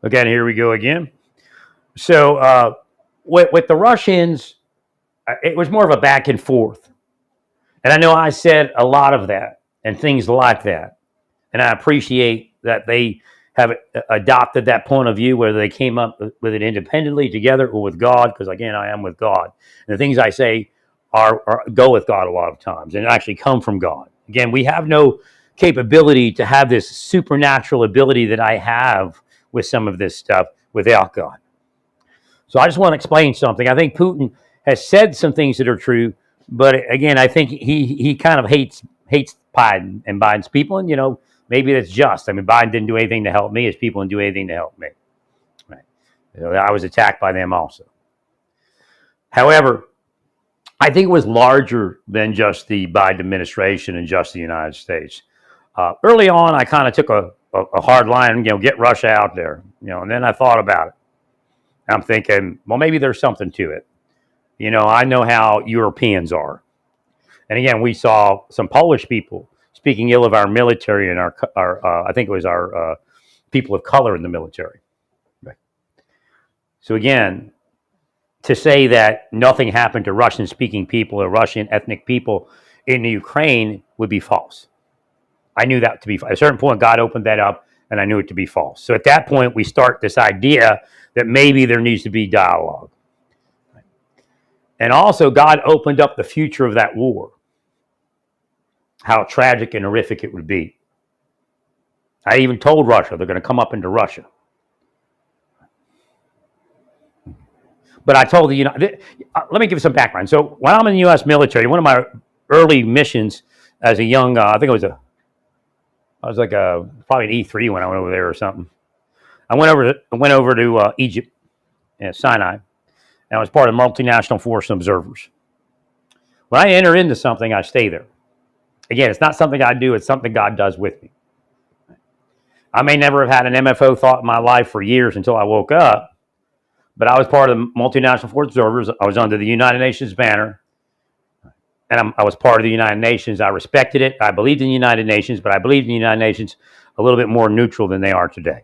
Again, here we go again. So with the Russians, it was more of a back and forth. And I know I said a lot of that and things like that. And I appreciate that they have adopted that point of view, whether they came up with it independently together or with God, because again, I am with God. And the things I say are go with God a lot of times and actually come from God. Again, we have no capability to have this supernatural ability that I have with some of this stuff without God. So I just want to explain something. I think Putin has said some things that are true, but again, I think he kind of hates Biden and Biden's people, and maybe that's just. I mean, Biden didn't do anything to help me. His people didn't do anything to help me. Right? I was attacked by them also. However, I think it was larger than just the Biden administration and just the United States. Early on, I kind of took a hard line, get Russia out there, and then I thought about it. I'm thinking, well, maybe there's something to it. I know how Europeans are. And again, we saw some Polish people speaking ill of our military and our I think it was our people of color in the military. Right. So again, to say that nothing happened to Russian-speaking people or Russian ethnic people in the Ukraine would be false. I knew that to be at a certain point. God opened that up, and I knew it to be false. So at that point, we start this idea that maybe there needs to be dialogue. And also, God opened up the future of that war, how tragic and horrific it would be. I even told Russia they're going to come up into Russia. But I told let me give you some background. So when I'm in the U.S. military, one of my early missions as a young, I think I was like probably an E3 when I went over there or something. I went over to Egypt, Sinai, and I was part of multinational force observers. When I enter into something, I stay there. Again, it's not something I do; it's something God does with me. I may never have had an MFO thought in my life for years until I woke up, but I was part of the multinational force observers. I was under the United Nations banner, and I was part of the United Nations. I respected it. I believed in the United Nations, but I believed in the United Nations a little bit more neutral than they are today.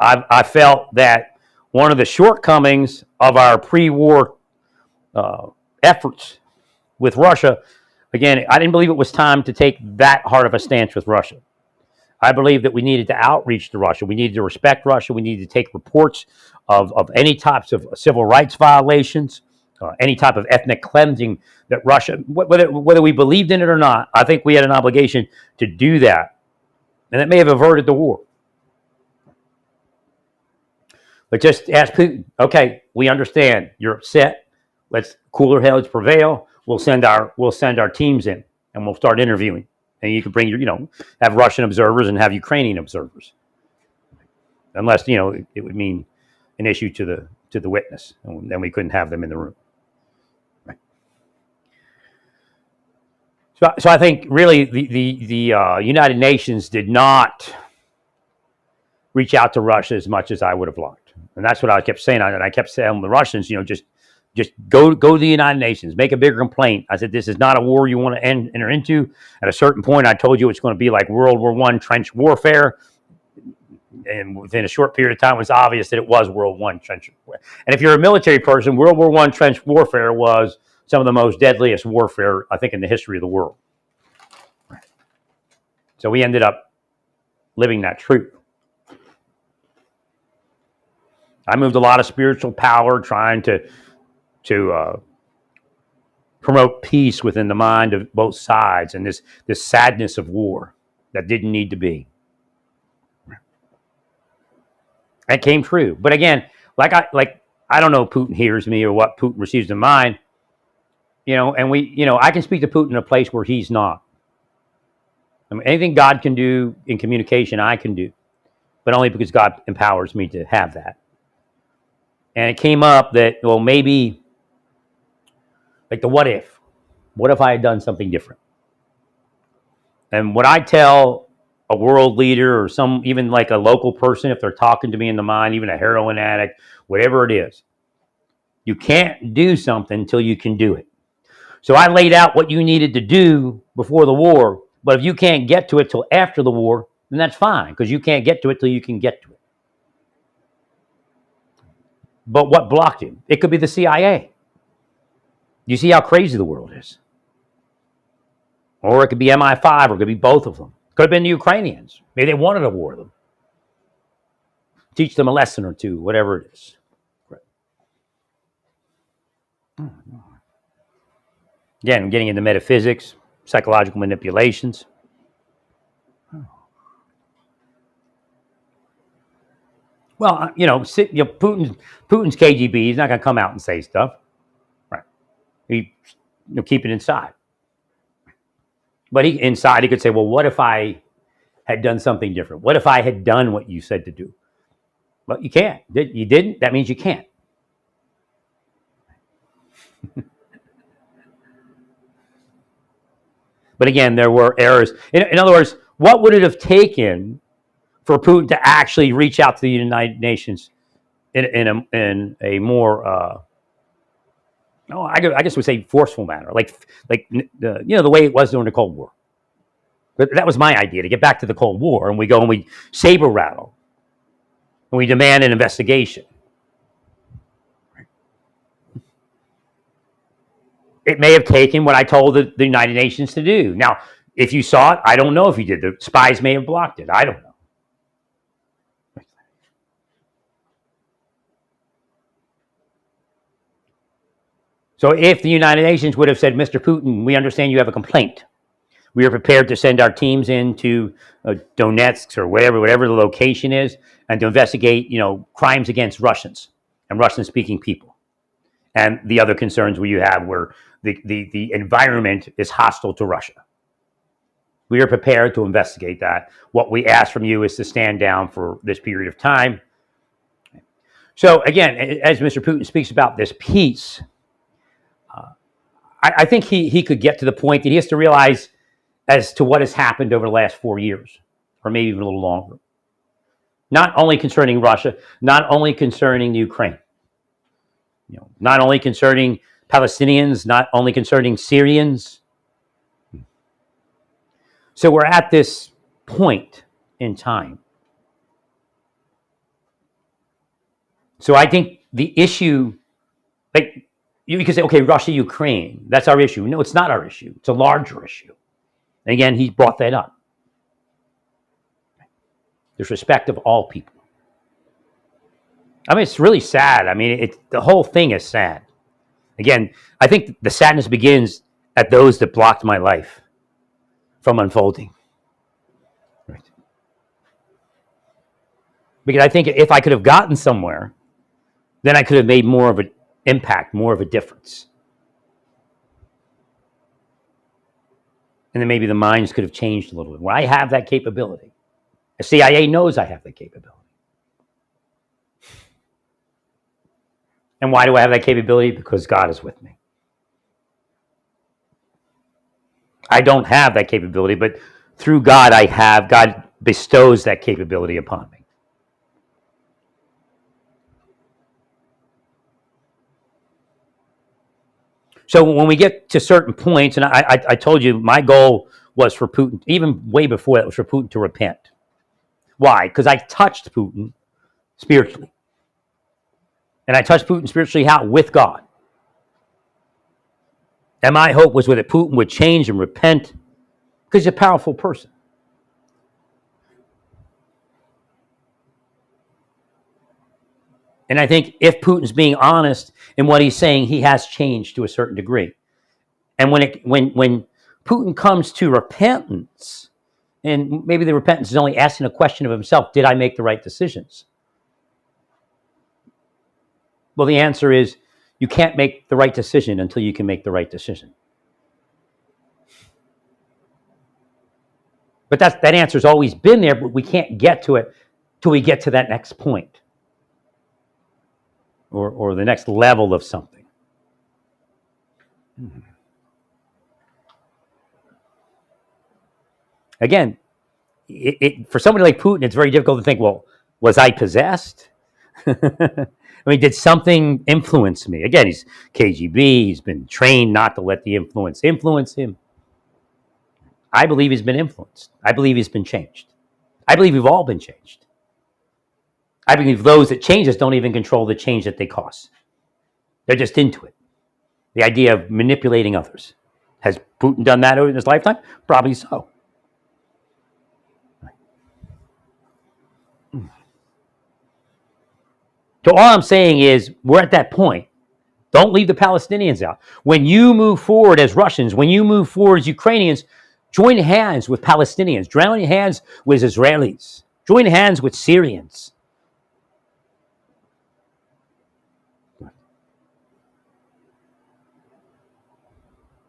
I felt that one of the shortcomings of our pre-war efforts with Russia, again, I didn't believe it was time to take that hard of a stance with Russia. I believe that we needed to outreach to Russia. We needed to respect Russia. We needed to take reports of any types of civil rights violations, any type of ethnic cleansing that Russia, whether we believed in it or not, I think we had an obligation to do that. And it may have averted the war. But just ask Putin, okay, we understand you're upset. Let's cooler heads prevail. We'll send our teams in and we'll start interviewing. And you can bring have Russian observers and have Ukrainian observers. Unless, it would mean an issue to the witness. And then we couldn't have them in the room. Right. So I think really the United Nations did not reach out to Russia as much as I would have liked. And that's what I kept saying. And I kept saying to the Russians, just go to the United Nations, make a bigger complaint. I said, this is not a war you want to enter into. At a certain point, I told you it's going to be like World War I trench warfare. And within a short period of time, it was obvious that it was World War I trench warfare. And if you're a military person, World War I trench warfare was some of the most deadliest warfare, I think, in the history of the world. So we ended up living that truth. I moved a lot of spiritual power trying to promote peace within the mind of both sides and this sadness of war that didn't need to be. That came true. But again, I don't know if Putin hears me or what Putin receives in mind, and I can speak to Putin in a place where he's not. I mean, anything God can do in communication, I can do, but only because God empowers me to have that. And it came up that, well, maybe, like the what if. What if I had done something different? And what I tell a world leader or even like a local person, if they're talking to me in the mind, even a heroin addict, whatever it is, you can't do something until you can do it. So I laid out what you needed to do before the war, but if you can't get to it till after the war, then that's fine, because you can't get to it till you can get to it. But what blocked him? It could be the CIA. You see how crazy the world is. Or it could be MI5, or it could be both of them. Could have been the Ukrainians. Maybe they wanted to war them. Teach them a lesson or two, whatever it is. Again, getting into metaphysics, psychological manipulations. Well, Putin's KGB. He's not going to come out and say stuff, right? He keep it inside. But inside, he could say, "Well, what if I had done something different? What if I had done what you said to do?" But you can't. You didn't. That means you can't. But again, there were errors. In other words, what would it have taken for Putin to actually reach out to the United Nations in a more, I guess we'd say forceful manner, like the way it was during the Cold War. But that was my idea, to get back to the Cold War, and we go and we saber rattle, and we demand an investigation. It may have taken what I told the United Nations to do. Now, if you saw it, I don't know if you did. The spies may have blocked it. I don't know. So if the United Nations would have said, "Mr. Putin, we understand you have a complaint. We are prepared to send our teams into Donetsk or whatever the location is, and to investigate, crimes against Russians and Russian-speaking people, and the other concerns where you have where the environment is hostile to Russia. We are prepared to investigate that. What we ask from you is to stand down for this period of time." So again, as Mr. Putin speaks about this peace, I think he could get to the point that he has to realize as to what has happened over the last 4 years, or maybe even a little longer. Not only concerning Russia, not only concerning the Ukraine, not only concerning Palestinians, not only concerning Syrians. So we're at this point in time. So I think the issue, like, you could say, okay, Russia, Ukraine, that's our issue. No, it's not our issue. It's a larger issue. And again, he brought that up. There's respect of all people. I mean, it's really sad. I mean, the whole thing is sad. Again, I think the sadness begins at those that blocked my life from unfolding. Right. Because I think if I could have gotten somewhere, then I could have made more of an impact, more of a difference. And then maybe the minds could have changed a little bit. Well, I have that capability. The CIA knows I have that capability. And why do I have that capability? Because God is with me. I don't have that capability, but through God, God bestows that capability upon me. So when we get to certain points, and I told you my goal was for Putin, even way before that, was for Putin to repent. Why? Because I touched Putin spiritually. And I touched Putin spiritually how? With God. And my hope was that Putin would change and repent, because he's a powerful person. And I think if Putin's being honest in what he's saying, he has changed to a certain degree. And when Putin comes to repentance, and maybe the repentance is only asking a question of himself, did I make the right decisions? Well, the answer is you can't make the right decision until you can make the right decision. But that answer's always been there, but we can't get to it till we get to that next point. Or the next level of something. Again, for somebody like Putin, it's very difficult to think, well, was I possessed? I mean, did something influence me? Again, he's KGB. He's been trained not to let the influence him. I believe he's been influenced. I believe he's been changed. I believe we've all been changed. I believe those that change us don't even control the change that they cause. They're just into it. The idea of manipulating others. Has Putin done that in his lifetime? Probably so. So all I'm saying is we're at that point. Don't leave the Palestinians out. When you move forward as Russians, when you move forward as Ukrainians, join hands with Palestinians. Join hands with Israelis. Join hands with Syrians.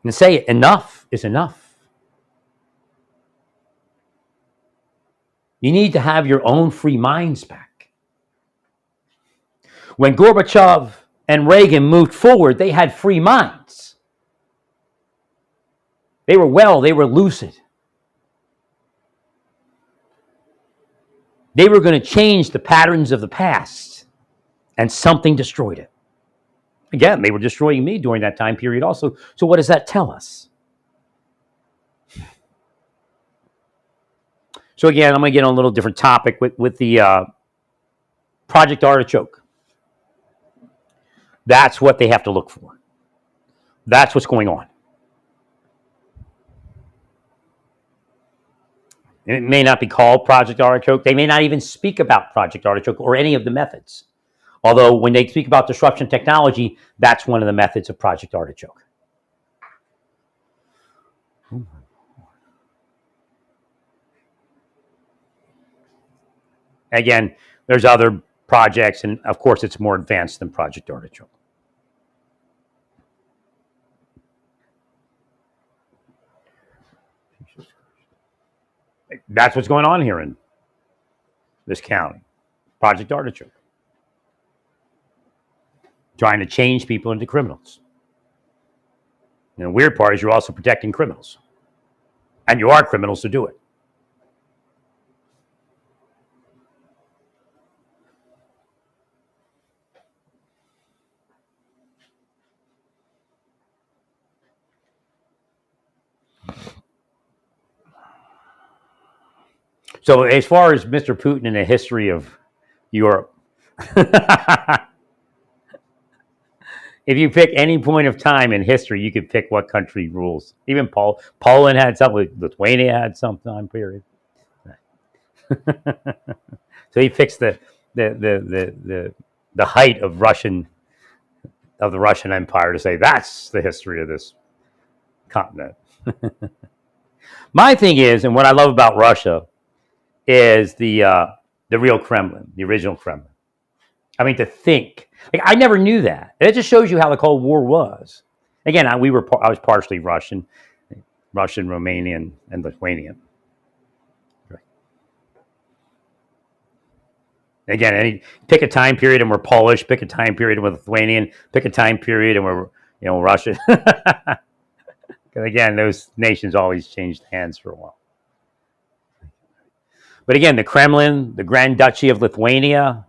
And say enough is enough. You need to have your own free minds back. When Gorbachev and Reagan moved forward, they had free minds. They were lucid. They were going to change the patterns of the past, and something destroyed it. Again, they were destroying me during that time period also. So what does that tell us? So again, I'm going to get on a little different topic with the Project Artichoke. That's what they have to look for. That's what's going on. It may not be called Project Artichoke. They may not even speak about Project Artichoke or any of the methods. Although when they speak about disruption technology, that's one of the methods of Project Artichoke. Again, there's other projects, and of course it's more advanced than Project Artichoke. That's what's going on here in this county. Project Artichoke. Trying to change people into criminals. And the weird part is you're also protecting criminals. And you are criminals to do it. So as far as Mr. Putin and the history of Europe, if you pick any point of time in history, you could pick what country rules. Even Poland had something. Lithuania had some time period. So he picks the height of the Russian Empire to say that's the history of this continent. My thing is, and what I love about Russia is the real Kremlin, the original Kremlin. I mean, to think. Like, I never knew that. It just shows you how the Cold War was. Again, I was partially Russian, Romanian, and Lithuanian. Again, pick a time period and we're Polish. Pick a time period and we're Lithuanian. Pick a time period and we're Russian. Because again, those nations always changed hands for a while. But again, the Kremlin, the Grand Duchy of Lithuania,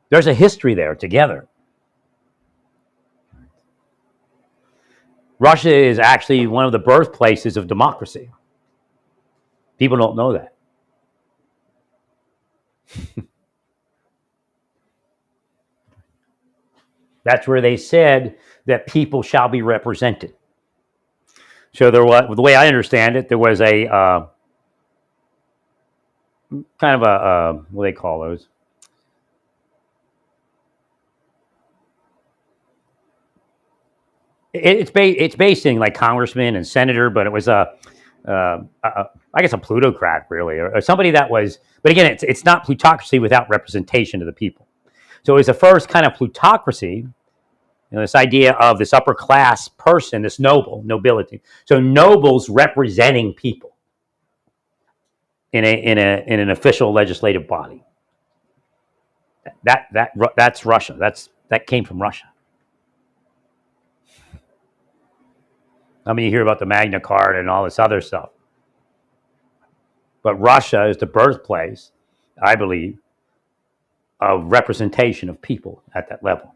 there's a history there together. Russia is actually one of the birthplaces of democracy. People don't know that. That's where they said that people shall be represented. So the way I understand it, there was a kind of a what do they call those? It's based in like congressman and senator, but it was I guess a plutocrat really, or somebody that was. But again, it's not plutocracy without representation of the people. So it was the first kind of plutocracy. This idea of this upper class person, this nobility. So nobles representing people in an official legislative body. That's Russia. That came from Russia. I mean, you hear about the Magna Carta and all this other stuff. But Russia is the birthplace, I believe, of representation of people at that level.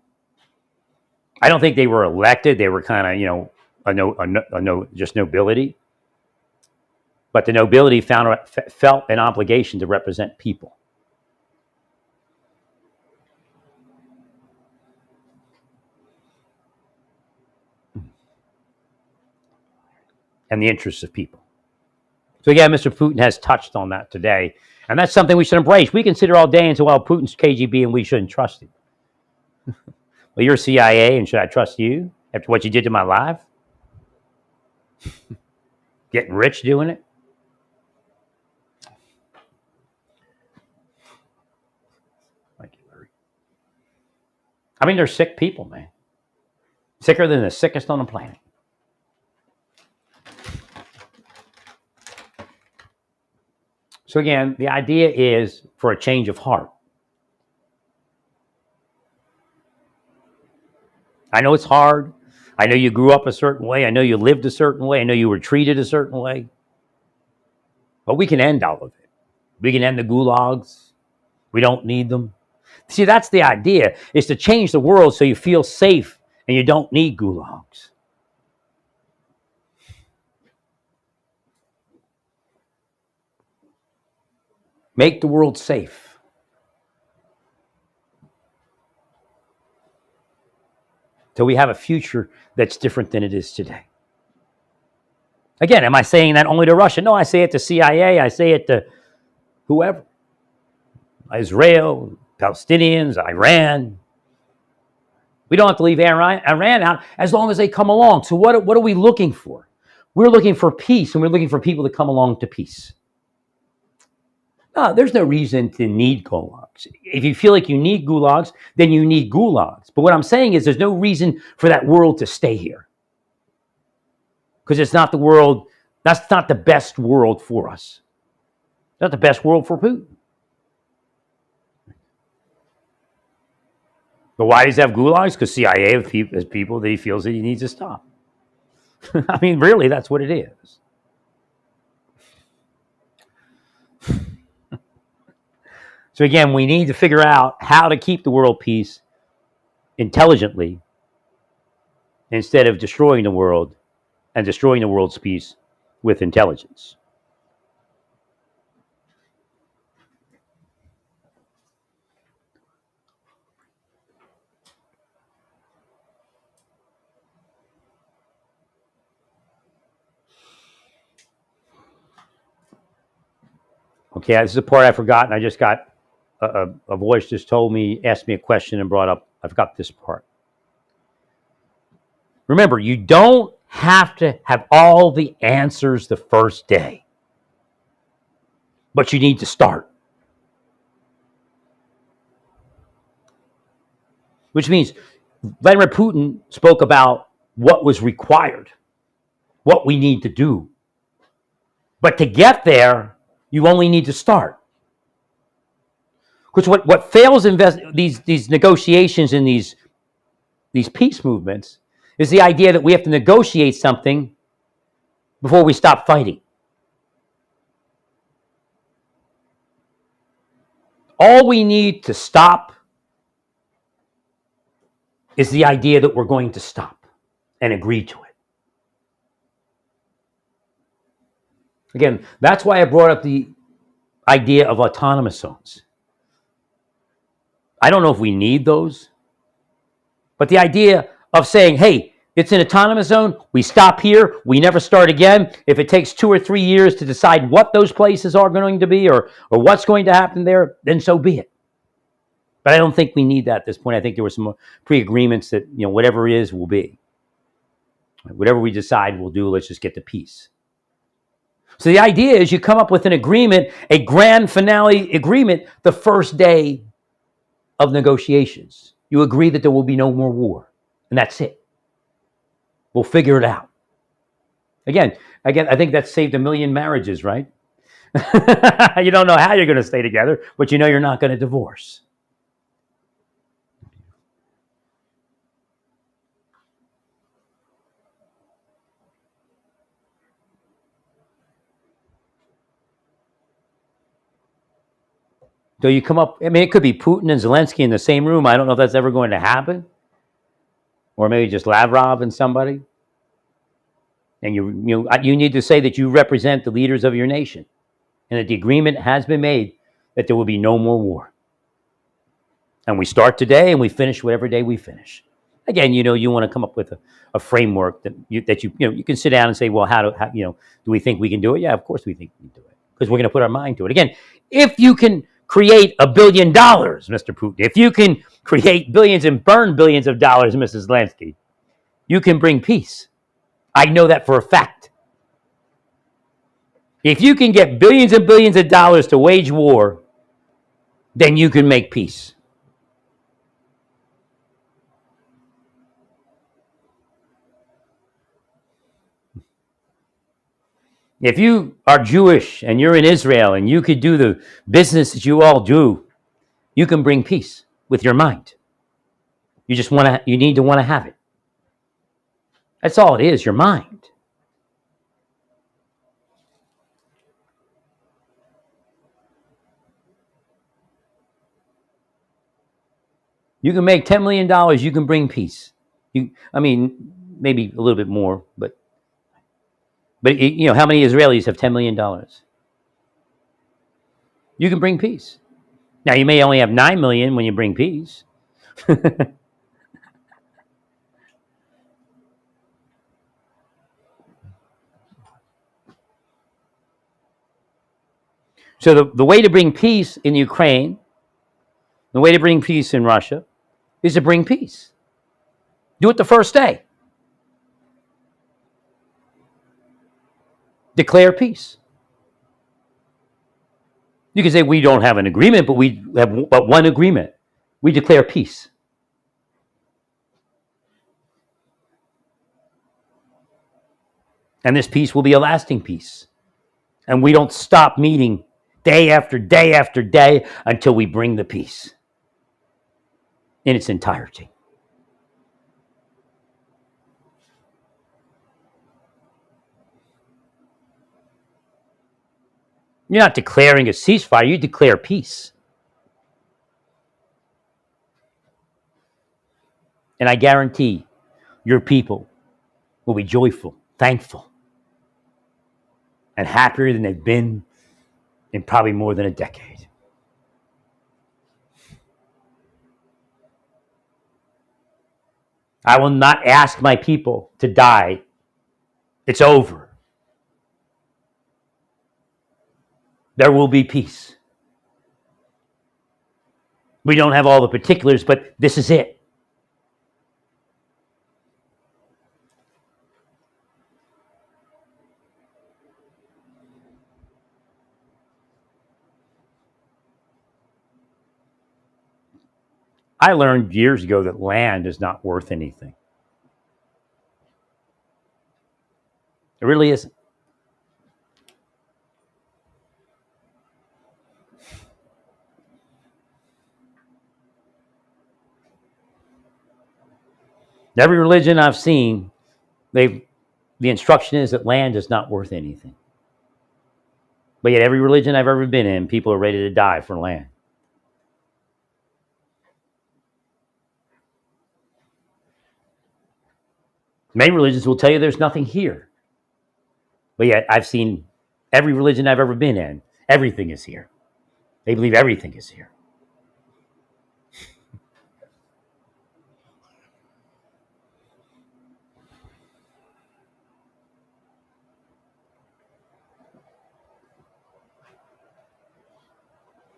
I don't think they were elected. They were kind of, just nobility. But the nobility felt an obligation to represent people. And the interests of people. So again, Mr. Putin has touched on that today. And that's something we should embrace. We consider all day and say, well, Putin's KGB and we shouldn't trust him. Well, you're CIA and should I trust you after what you did to my life? Getting rich doing it? Thank you, Larry. I mean, they're sick people, man. Sicker than the sickest on the planet. So again, the idea is for a change of heart. I know it's hard. I know you grew up a certain way. I know you lived a certain way. I know you were treated a certain way. But we can end all of it. We can end the gulags. We don't need them. See, that's the idea, is to change the world so you feel safe and you don't need gulags. Make the world safe. So we have a future that's different than it is today. Again, am I saying that only to Russia? No, I say it to CIA. I say it to whoever. Israel, Palestinians, Iran. We don't have to leave Iran out as long as they come along. So what are we looking for? We're looking for peace, and we're looking for people to come along to peace. No, there's no reason to need gulags. If you feel like you need gulags, then you need gulags. But what I'm saying is there's no reason for that world to stay here. Because it's not the world, that's not the best world for us. It's not the best world for Putin. But why does he have gulags? Because CIA has people that he feels that he needs to stop. I mean, really, that's what it is. So again, we need to figure out how to keep the world peace intelligently instead of destroying the world and destroying the world's peace with intelligence. Okay, this is the part I forgot, and I just got a voice just told me, asked me a question and brought up, I forgot this part. Remember, you don't have to have all the answers the first day, but you need to start. Which means Vladimir Putin spoke about what was required, what we need to do. But to get there, you only need to start. Because what fails these negotiations and these peace movements is the idea that we have to negotiate something before we stop fighting. All we need to stop is the idea that we're going to stop and agree to it. Again, that's why I brought up the idea of autonomous zones. I don't know if we need those, but the idea of saying, hey, it's an autonomous zone, we stop here, we never start again. If it takes 2 or 3 years to decide what those places are going to be or what's going to happen there, then so be it. But I don't think we need that at this point. I think there were some pre-agreements that, whatever it is will be. Whatever we decide we'll do, let's just get to peace. So the idea is you come up with an agreement, a grand finale agreement, the first day of negotiations. You agree that there will be no more war, and that's it. We'll figure it out. Again, I think that saved 1 million marriages, right? You don't know how you're going to stay together, but you know you're not going to divorce. So you come up, it could be Putin and Zelensky in the same room. I don't know if that's ever going to happen. Or maybe just Lavrov and somebody. And you need to say that you represent the leaders of your nation, and that the agreement has been made that there will be no more war. And we start today and we finish whatever day we finish. Again, you want to come up with a framework that you can sit down and say, well, how do we think we can do it? Yeah, of course we think we can do it, because we're going to put our mind to it. Again, if you can create $1 billion, Mr. Putin, if you can create billions and burn billions of dollars, Mrs. Zelensky, you can bring peace. I know that for a fact. If you can get billions and billions of dollars to wage war, then you can make peace. If you are Jewish and you're in Israel and you could do the business that you all do, you can bring peace with your mind. You need to want to have it. That's all it is, your mind. You can make $10 million, you can bring peace. Maybe a little bit more, but how many Israelis have $10 million? You can bring peace. Now, you may only have 9 million when you bring peace. So the way to bring peace in Ukraine, the way to bring peace in Russia, is to bring peace. Do it the first day. Declare peace. You can say we don't have an agreement, but we have but one agreement. We declare peace. And this peace will be a lasting peace. And we don't stop meeting day after day after day until we bring the peace in its entirety. You're not declaring a ceasefire, you declare peace. And I guarantee your people will be joyful, thankful, and happier than they've been in probably more than a decade. I will not ask my people to die. It's over. There will be peace. We don't have all the particulars, but this is it. I learned years ago that land is not worth anything. It really isn't. Every religion I've seen, the instruction is that land is not worth anything. But yet every religion I've ever been in, people are ready to die for land. Many religions will tell you there's nothing here. But yet I've seen every religion I've ever been in, everything is here. They believe everything is here.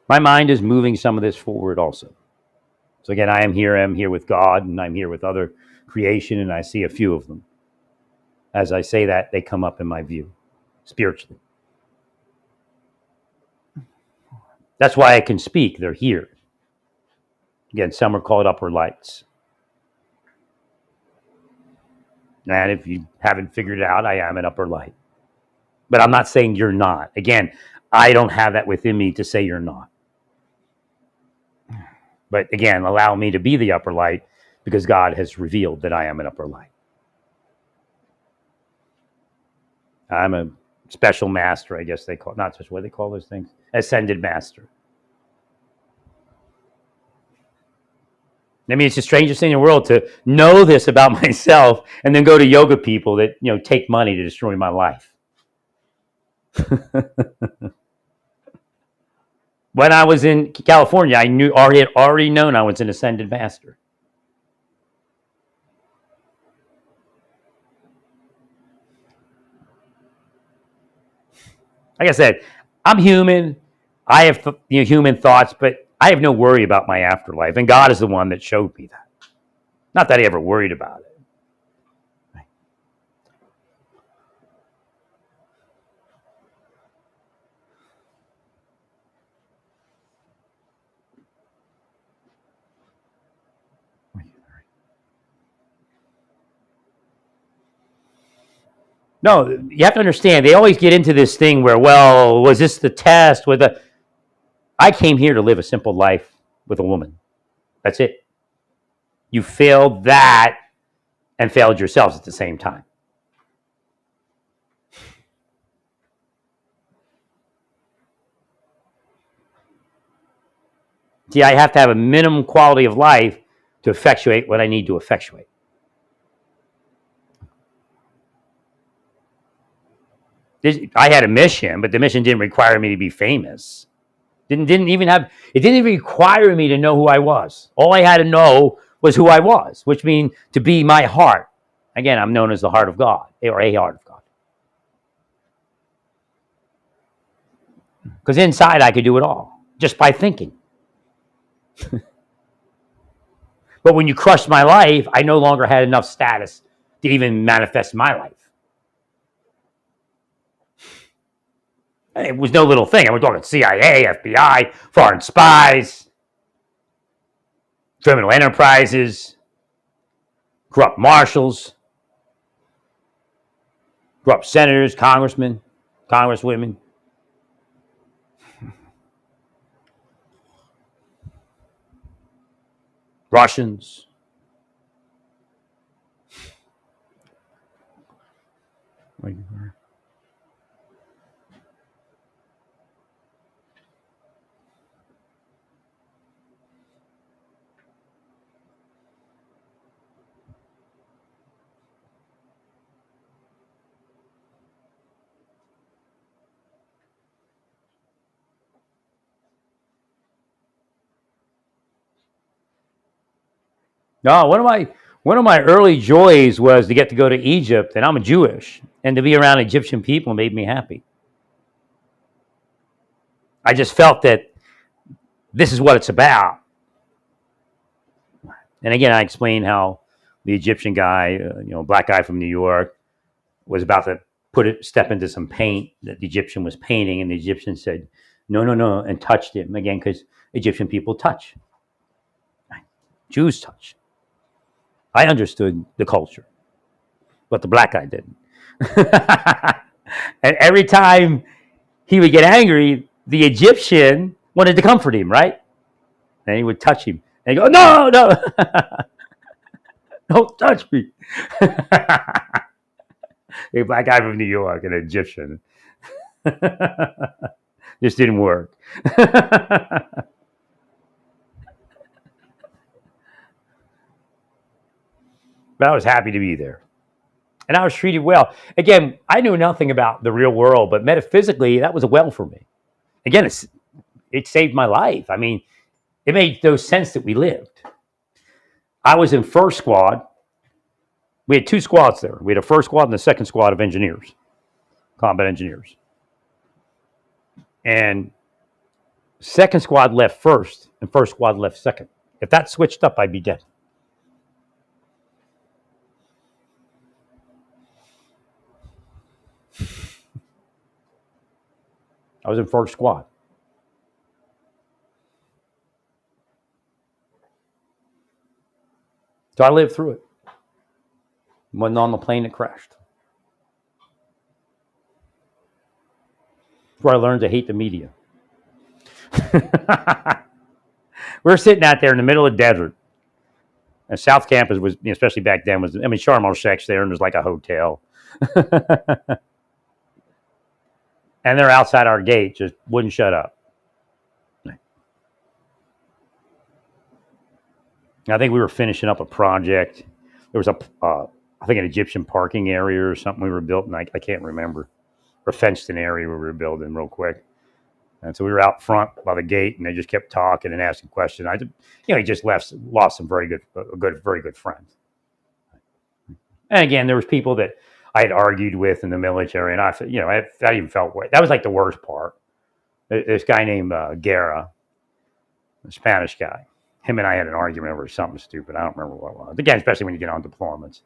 My mind is moving some of this forward also. So again, I'm here with God, and I'm here with other creation, and I see a few of them. As I say that, they come up in my view, spiritually. That's why I can speak. They're here. Again, some are called upper lights. And if you haven't figured it out, I am an upper light. But I'm not saying you're not. Again, I don't have that within me to say you're not. But again, allow me to be the upper light, because God has revealed that I am an upper light. I'm a special master, I guess they call it. Not special, what do they call those things? Ascended master. I mean, it's the strangest thing in the world to know this about myself and then go to yoga people that, take money to destroy my life. When I was in California, I had already known I was an ascended master. Like I said, I'm human. I have human thoughts, but I have no worry about my afterlife. And God is the one that showed me that. Not that I ever worried about it. No, you have to understand. They always get into this thing where, well, was this the test? I came here to live a simple life with a woman. That's it. You failed that and failed yourselves at the same time. See, I have to have a minimum quality of life to effectuate what I need to effectuate. I had a mission, but the mission didn't require me to be famous. Didn't even have it didn't even require me to know who I was. All I had to know was who I was, which means to be my heart. Again, I'm known as the heart of God, or a heart of God. Because inside I could do it all just by thinking. But when you crushed my life, I no longer had enough status to even manifest my life. And it was no little thing. I was talking CIA, FBI, foreign spies, criminal enterprises, corrupt marshals, corrupt senators, congressmen, congresswomen. Russians. No, one of my early joys was to get to go to Egypt, and I'm a Jewish, and to be around Egyptian people made me happy. I just felt that this is what it's about. And again, I explained how the Egyptian guy, black guy from New York, was about to step into some paint that the Egyptian was painting, and the Egyptian said, "No, no, no," and touched him again because Egyptian people touch, Jews touch. I understood the culture, but the black guy didn't. And every time he would get angry, the Egyptian wanted to comfort him, right? And he would touch him and he'd go, "No, no, don't touch me." A black guy from New York, an Egyptian. This didn't work. But I was happy to be there. And I was treated well. Again, I knew nothing about the real world, but metaphysically, that was a well for me. Again, it saved my life. I mean, it made no sense that we lived. I was in first squad. We had two squads there. We had a first squad and a second squad of engineers, combat engineers. And second squad left first, and first squad left second. If that switched up, I'd be dead. I was in first squad. So I lived through it. Wasn't on the plane that crashed. That's where I learned to hate the media. We're sitting out there in the middle of the desert. And South Campus was, especially back then, Sharm el-Sheik's there, and there's like a hotel. And they're outside our gate, just wouldn't shut up. I think we were finishing up a project. There was I think an Egyptian parking area or something we were building. I can't remember. Or fenced in area we were building real quick. And so we were out front by the gate, and they just kept talking and asking questions. He just lost some very good friends. And again, there was people that I had argued with in the military, and I even felt that was like the worst part. This guy named Guerra, a Spanish guy. Him and I had an argument over something stupid. I don't remember what it was. Again, especially when you get on deployments.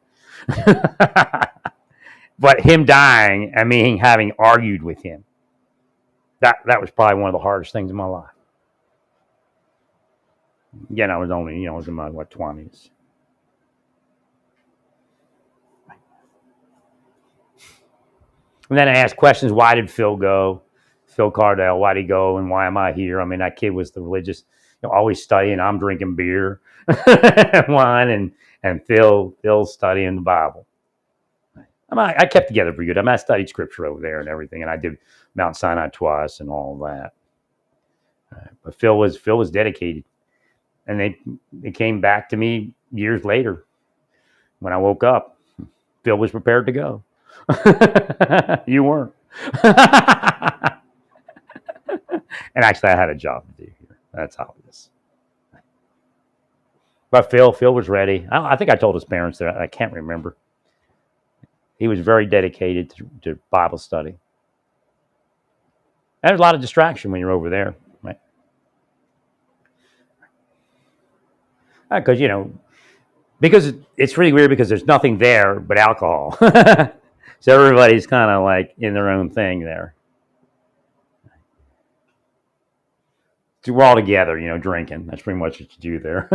But him dying and me having argued with him, that was probably one of the hardest things in my life. Again, I was only, I was in my 20s. And then I asked questions. Why did Phil go? Phil Cardell, why'd he go, and why am I here? I mean, that kid was the religious, always studying. I'm drinking beer, wine, and Phil's studying the Bible. I kept together pretty good. I studied scripture over there and everything, and I did Mount Sinai twice and all that. But Phil was dedicated, and they came back to me years later. When I woke up, Phil was prepared to go. You weren't. And actually, I had a job to do here. That's obvious. But Phil was ready. I think I told his parents that. I can't remember. He was very dedicated to Bible study. And there's a lot of distraction when you're over there, right? Because, because it's really weird because there's nothing there but alcohol. So everybody's kind of like in their own thing there. So we're all together, drinking. That's pretty much what you do there.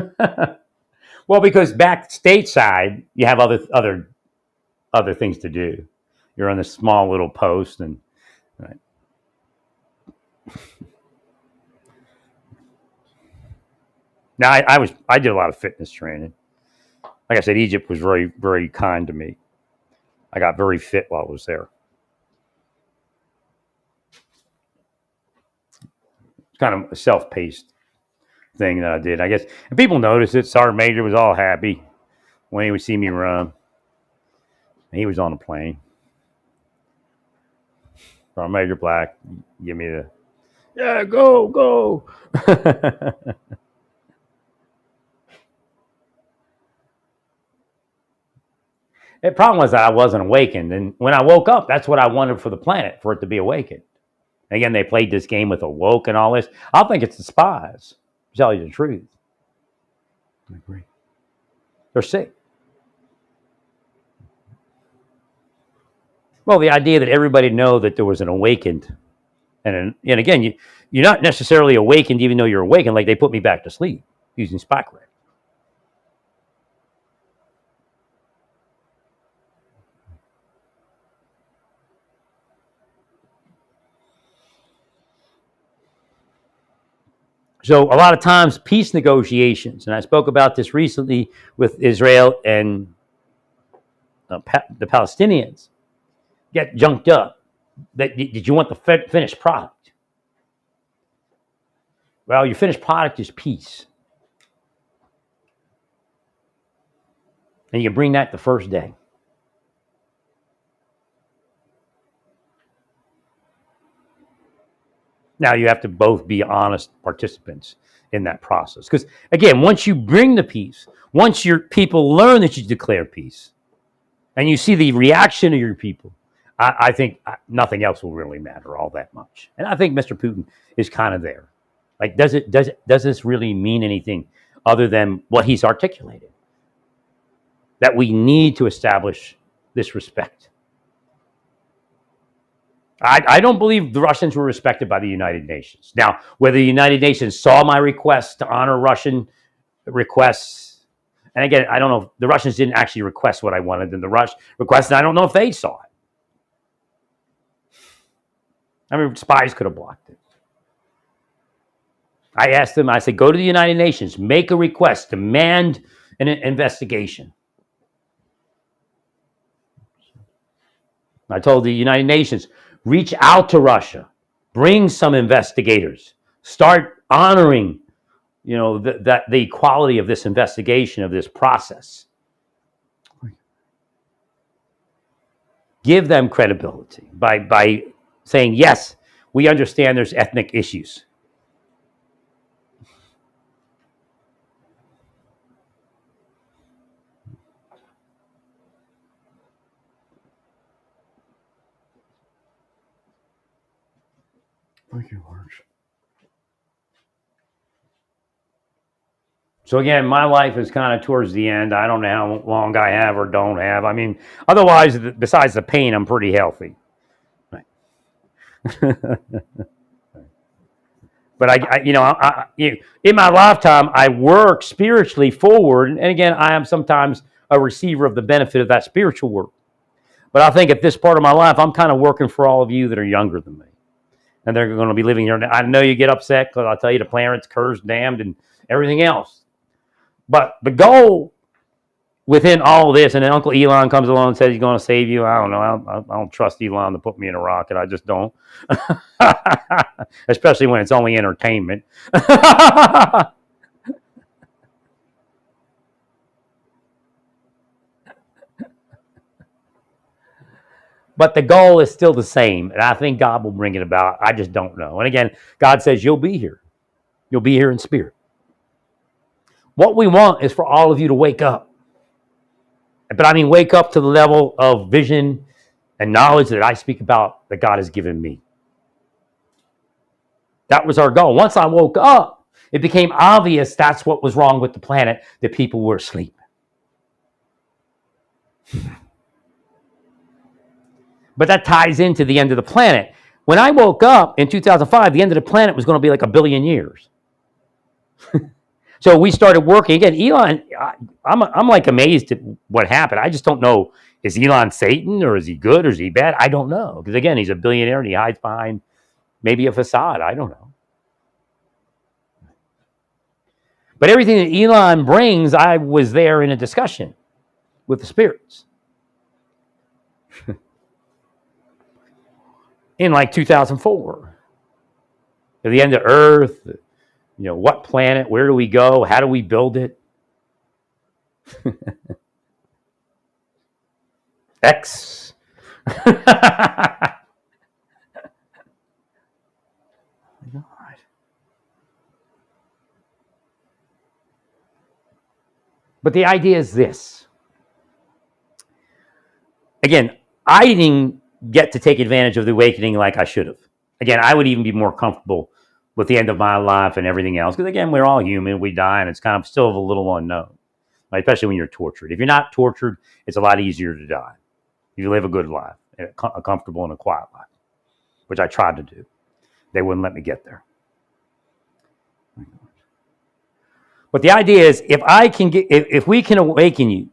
Well, because back stateside, you have other things to do. You're on this small little post, and right. Now I did a lot of fitness training. Like I said, Egypt was very, very kind to me. I got very fit while I was there. It's kind of a self-paced thing that I did, I guess. And people noticed it. Sergeant Major was all happy when he would see me run. He was on the plane. Sergeant Major Black, give me go. The problem was that I wasn't awakened. And when I woke up, that's what I wanted for the planet, for it to be awakened. Again, they played this game with awoke and all this. I think it's the spies, to tell you the truth. I agree. They're sick. Well, the idea that everybody know that there was an awakened, and again, you're not necessarily awakened even though you're awakened, like they put me back to sleep using Spikeray. So a lot of times peace negotiations, and I spoke about this recently with Israel and the Palestinians, get junked up. Did you want the finished product? Well, your finished product is peace. And you can bring that the first day. Now, you have to both be honest participants in that process. Because, again, once you bring the peace, once your people learn that you declare peace, and you see the reaction of your people, I think nothing else will really matter all that much. And I think Mr. Putin is kind of there. Like, does this really mean anything other than what he's articulated? That we need to establish this respect. I don't believe the Russians were respected by the United Nations. Now, whether the United Nations saw my request to honor Russian requests, and again, I don't know if the Russians didn't actually request what I wanted in the Rush request, and I don't know if they saw it. I mean, spies could have blocked it. I asked them, I said, go to the United Nations, make a request, demand an investigation. I told the United Nations, reach out to Russia, bring some investigators, start honoring that the quality of this investigation, of this process. Give them credibility by saying, yes, we understand there's ethnic issues. Thank you, Lord. So again, my life is kind of towards the end. I don't know how long I have or don't have. I mean, otherwise, besides the pain, I'm pretty healthy. Right. But in my lifetime, I work spiritually forward. And again, I am sometimes a receiver of the benefit of that spiritual work. But I think at this part of my life, I'm kind of working for all of you that are younger than me. And they're going to be living here. I know you get upset because I'll tell you the planet's cursed, damned, and everything else. But the goal within all this, and then Uncle Elon comes along and says he's going to save you. I don't know. I don't trust Elon to put me in a rocket. I just don't. Especially when it's only entertainment. But the goal is still the same. And I think God will bring it about. I just don't know. And again, God says you'll be here. You'll be here in spirit. What we want is for all of you to wake up. But I mean, wake up to the level of vision and knowledge that I speak about that God has given me. That was our goal. Once I woke up, it became obvious that's what was wrong with the planet, that people were asleep. But that ties into the end of the planet. When I woke up in 2005, the end of the planet was going to be like 1 billion years. So we started working. Again, Elon, I'm like amazed at what happened. I just don't know, is Elon Satan or is he good or is he bad? I don't know. Because again, he's a billionaire and he hides behind maybe a facade. I don't know. But everything that Elon brings, I was there in a discussion with the spirits. In like 2004. At the end of Earth, what planet, where do we go, how do we build it? X. But the idea is this. Again, I didn't get to take advantage of the awakening like I should have. Again, I would even be more comfortable with the end of my life and everything else. Because again, we're all human, we die, and it's kind of still a little unknown, right? Especially when you're tortured. If you're not tortured, it's a lot easier to die. If you live a good life, a comfortable and a quiet life, which I tried to do. They wouldn't let me get there. But the idea is, if we can awaken you,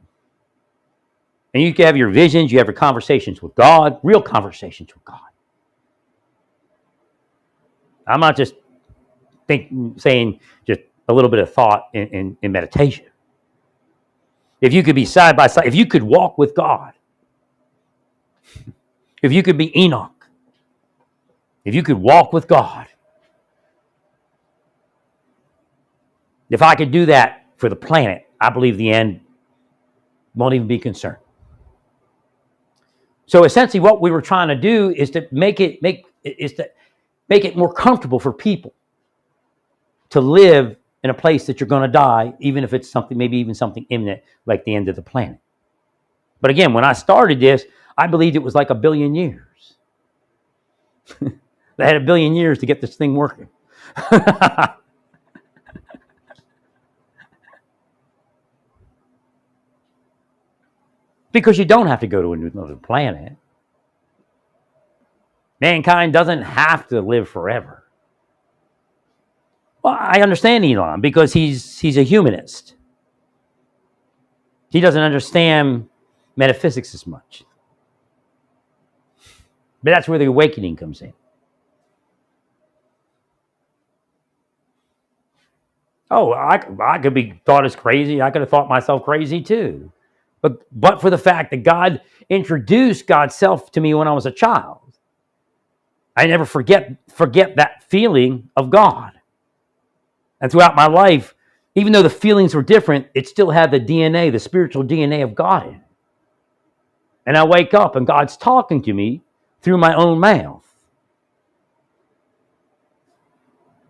and you can have your visions, you have your conversations with God, real conversations with God. I'm not just saying just a little bit of thought in meditation. If you could be side by side, if you could walk with God, if you could be Enoch, if you could walk with God, if I could do that for the planet, I believe the end won't even be concerned. So essentially what we were trying to do is to make it more comfortable for people to live in a place that you're going to die, even if it's something, maybe even something imminent, like the end of the planet. But again, when I started this, I believed it was like 1 billion years. They had 1 billion years to get this thing working. Because you don't have to go to another planet. Mankind doesn't have to live forever. Well, I understand Elon because he's a humanist. He doesn't understand metaphysics as much. But that's where the awakening comes in. Oh, I could be thought as crazy. I could have thought myself crazy too. But for the fact that God introduced God's self to me when I was a child, I never forget that feeling of God. And throughout my life, even though the feelings were different, it still had the DNA, the spiritual DNA of God in it. And I wake up and God's talking to me through my own mouth.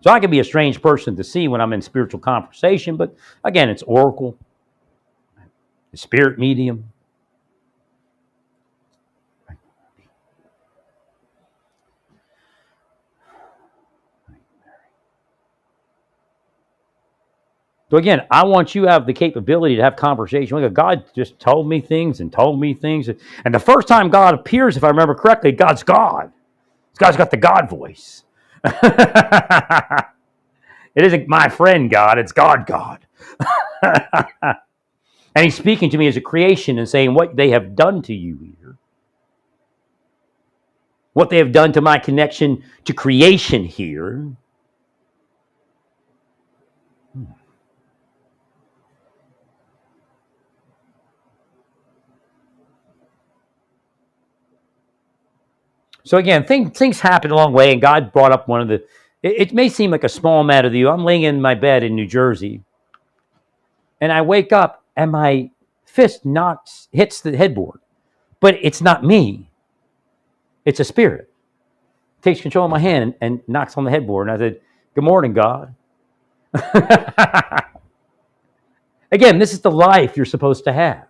So I can be a strange person to see when I'm in spiritual conversation, but again, it's oracle, the spirit medium. So again, I want you to have the capability to have conversation. Like God just told me things and told me things. And the first time God appears, if I remember correctly, God's God. God's got the God voice. It isn't my friend God, it's God God. And he's speaking to me as a creation and saying what they have done to you here. What they have done to my connection to creation here. So again, things happened a long way, and God brought up one of the. It may seem like a small matter to you. I'm laying in my bed in New Jersey, and I wake up, and my fist hits the headboard, but it's not me. It's a spirit. It takes control of my hand and knocks on the headboard, and I said, "Good morning, God." Again, this is the life you're supposed to have.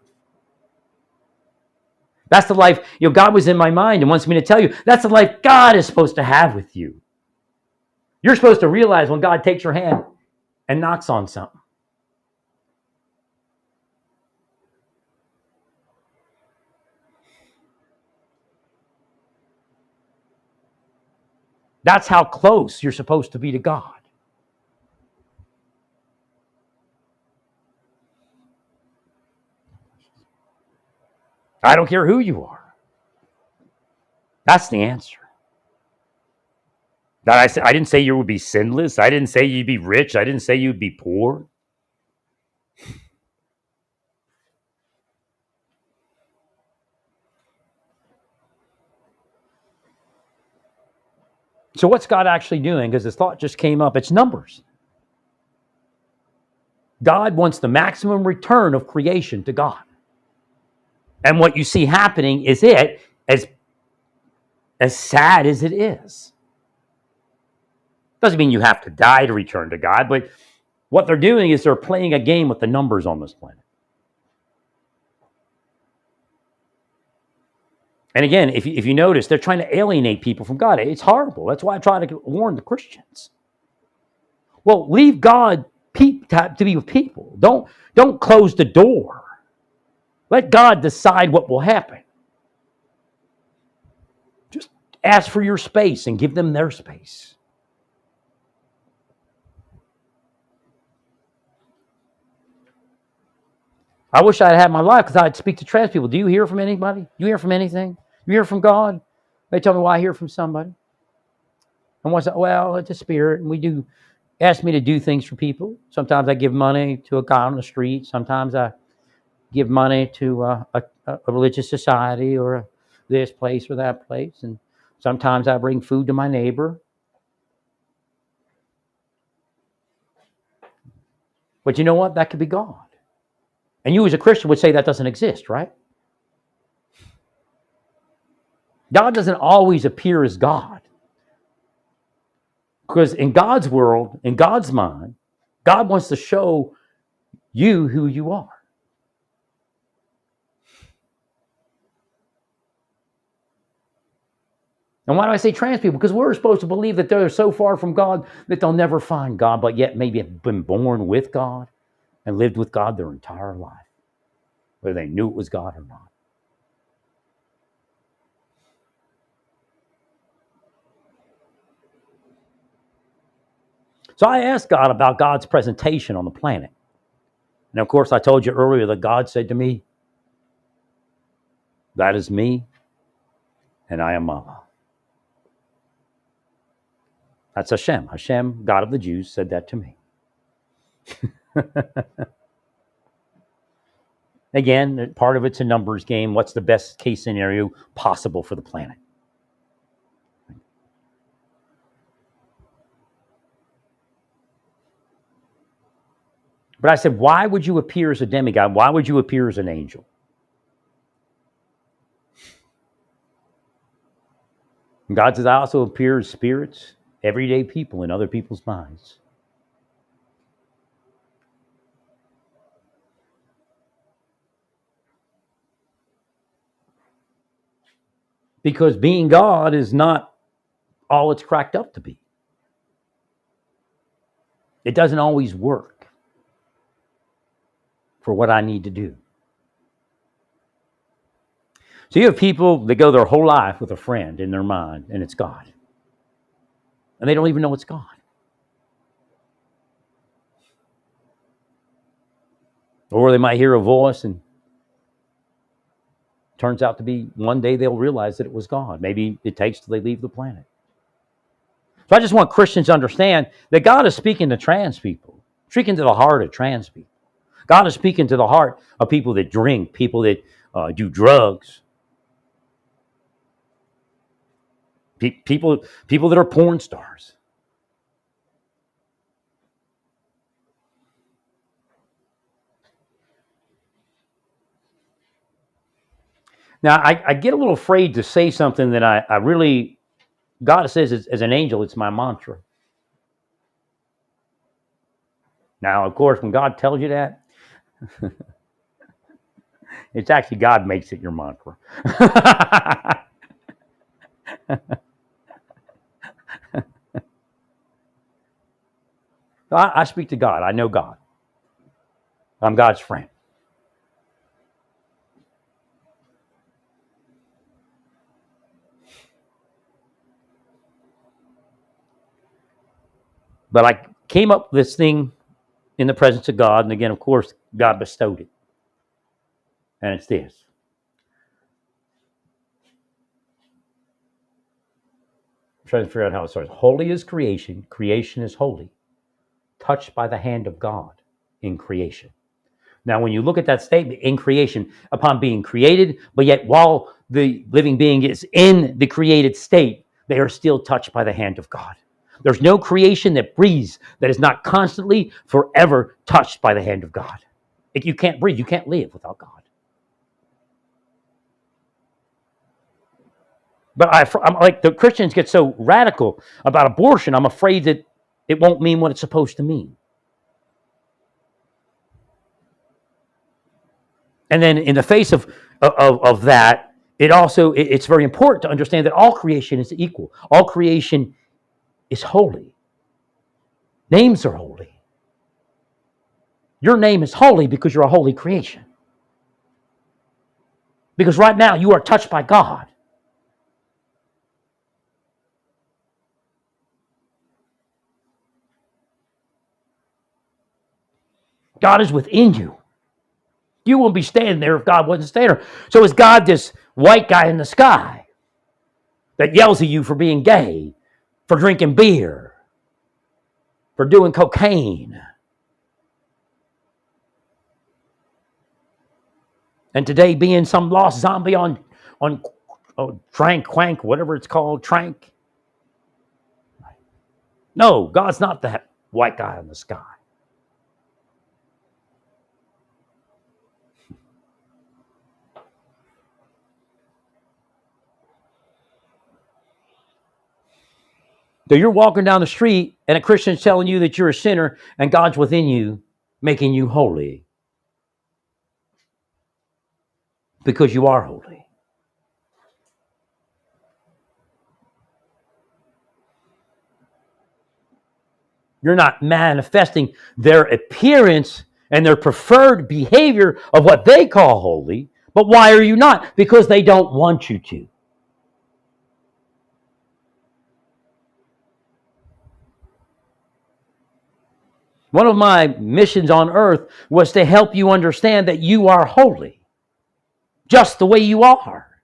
That's the life, God was in my mind and wants me to tell you, that's the life God is supposed to have with you. You're supposed to realize when God takes your hand and knocks on something. That's how close you're supposed to be to God. I don't care who you are. That's the answer. I didn't say you would be sinless. I didn't say you'd be rich. I didn't say you'd be poor. So what's God actually doing? Because this thought just came up. It's numbers. God wants the maximum return of creation to God. And what you see happening is as sad as it is. Doesn't mean you have to die to return to God, but what they're doing is they're playing a game with the numbers on this planet. And again, if you notice, they're trying to alienate people from God. It's horrible. That's why I try to warn the Christians. Well, leave God to be with people. Don't close the door. Let God decide what will happen. Just ask for your space and give them their space. I wish I'd had my life because I'd speak to trans people. Do you hear from anybody? You hear from anything? You hear from God? They tell me why I hear from somebody. And what's that? Well, it's a spirit, and we do ask me to do things for people. Sometimes I give money to a guy on the street. Sometimes I give money to a religious society or this place or that place. And sometimes I bring food to my neighbor. But you know what? That could be God. And you as a Christian would say that doesn't exist, right? God doesn't always appear as God. Because in God's world, in God's mind, God wants to show you who you are. And why do I say trans people? Because we're supposed to believe that they're so far from God that they'll never find God, but yet maybe have been born with God and lived with God their entire life, whether they knew it was God or not. So I asked God about God's presentation on the planet. And of course, I told you earlier that God said to me, "That is me, and I am Allah." That's Hashem. Hashem, God of the Jews, said that to me. Again, part of it's a numbers game. What's the best case scenario possible for the planet? But I said, why would you appear as a demigod? Why would you appear as an angel? And God says, I also appear as spirits, everyday people in other people's minds. Because being God is not all it's cracked up to be. It doesn't always work for what I need to do. So you have people that go their whole life with a friend in their mind, and it's God. And they don't even know it's God. Or they might hear a voice and turns out to be, one day they'll realize that it was God. Maybe it takes till they leave the planet. So I just want Christians to understand that God is speaking to trans people, speaking to the heart of trans people. God is speaking to the heart of people that drink, people that do drugs, people that are porn stars. Now, I get a little afraid to say something that I really, God says as an angel, it's my mantra. Now, of course, when God tells you that, it's actually God makes it your mantra. I speak to God. I know God. I'm God's friend. But I came up with this thing in the presence of God. And again, of course, God bestowed it. And it's this. I'm trying to figure out how it starts. Holy is creation. Creation is holy. Touched by the hand of God in creation. Now, when you look at that statement, in creation, upon being created, but yet while the living being is in the created state, they are still touched by the hand of God. There's no creation that breathes that is not constantly, forever touched by the hand of God. If you can't breathe, you can't live without God. But I'm like, the Christians get so radical about abortion, I'm afraid that it won't mean what it's supposed to mean. And then in the face of that, it's very important to understand that all creation is equal. All creation is holy. Names are holy. Your name is holy because you're a holy creation. Because right now you are touched by God. God is within you. You won't be standing there if God wasn't standing there. So is God this white guy in the sky that yells at you for being gay, for drinking beer, for doing cocaine? And today being some lost zombie on Trank, whatever it's called, Trank. No, God's not that white guy in the sky. So you're walking down the street and a Christian's telling you that you're a sinner and God's within you, making you holy. Because you are holy. You're not manifesting their appearance and their preferred behavior of what they call holy. But why are you not? Because they don't want you to. One of my missions on earth was to help you understand that you are holy, just the way you are.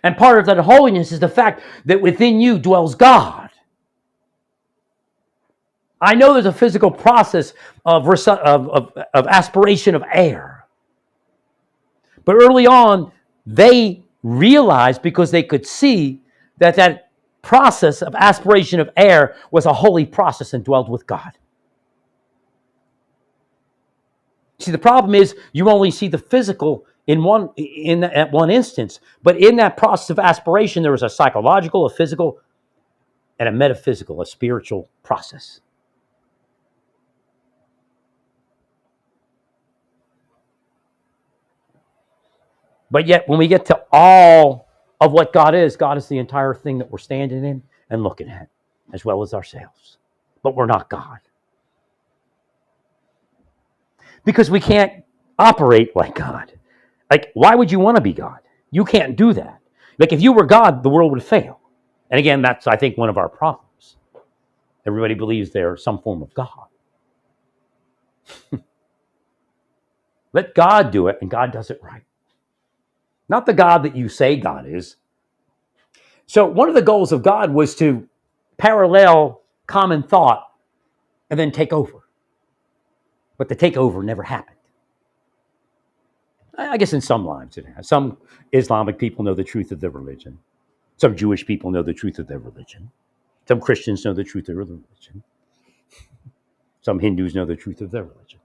And part of that holiness is the fact that within you dwells God. I know there's a physical process of aspiration of air. But early on, they realized, because they could see, that process of aspiration of air was a holy process and dwelled with God. See, the problem is you only see the physical at one instance, but in that process of aspiration, there is a psychological, a physical, and a metaphysical, a spiritual process. But yet, when we get to all of what God is the entire thing that we're standing in and looking at, as well as ourselves. But we're not God. Because we can't operate like God. Like, why would you want to be God? You can't do that. Like, if you were God, the world would fail. And again, that's, I think, one of our problems. Everybody believes they're some form of God. Let God do it, and God does it right. Not the God that you say God is. So, one of the goals of God was to parallel common thought and then take over. But the takeover never happened. I guess in some lives it has. Some Islamic people know the truth of their religion. Some Jewish people know the truth of their religion. Some Christians know the truth of their religion. Some Hindus know the truth of their religion.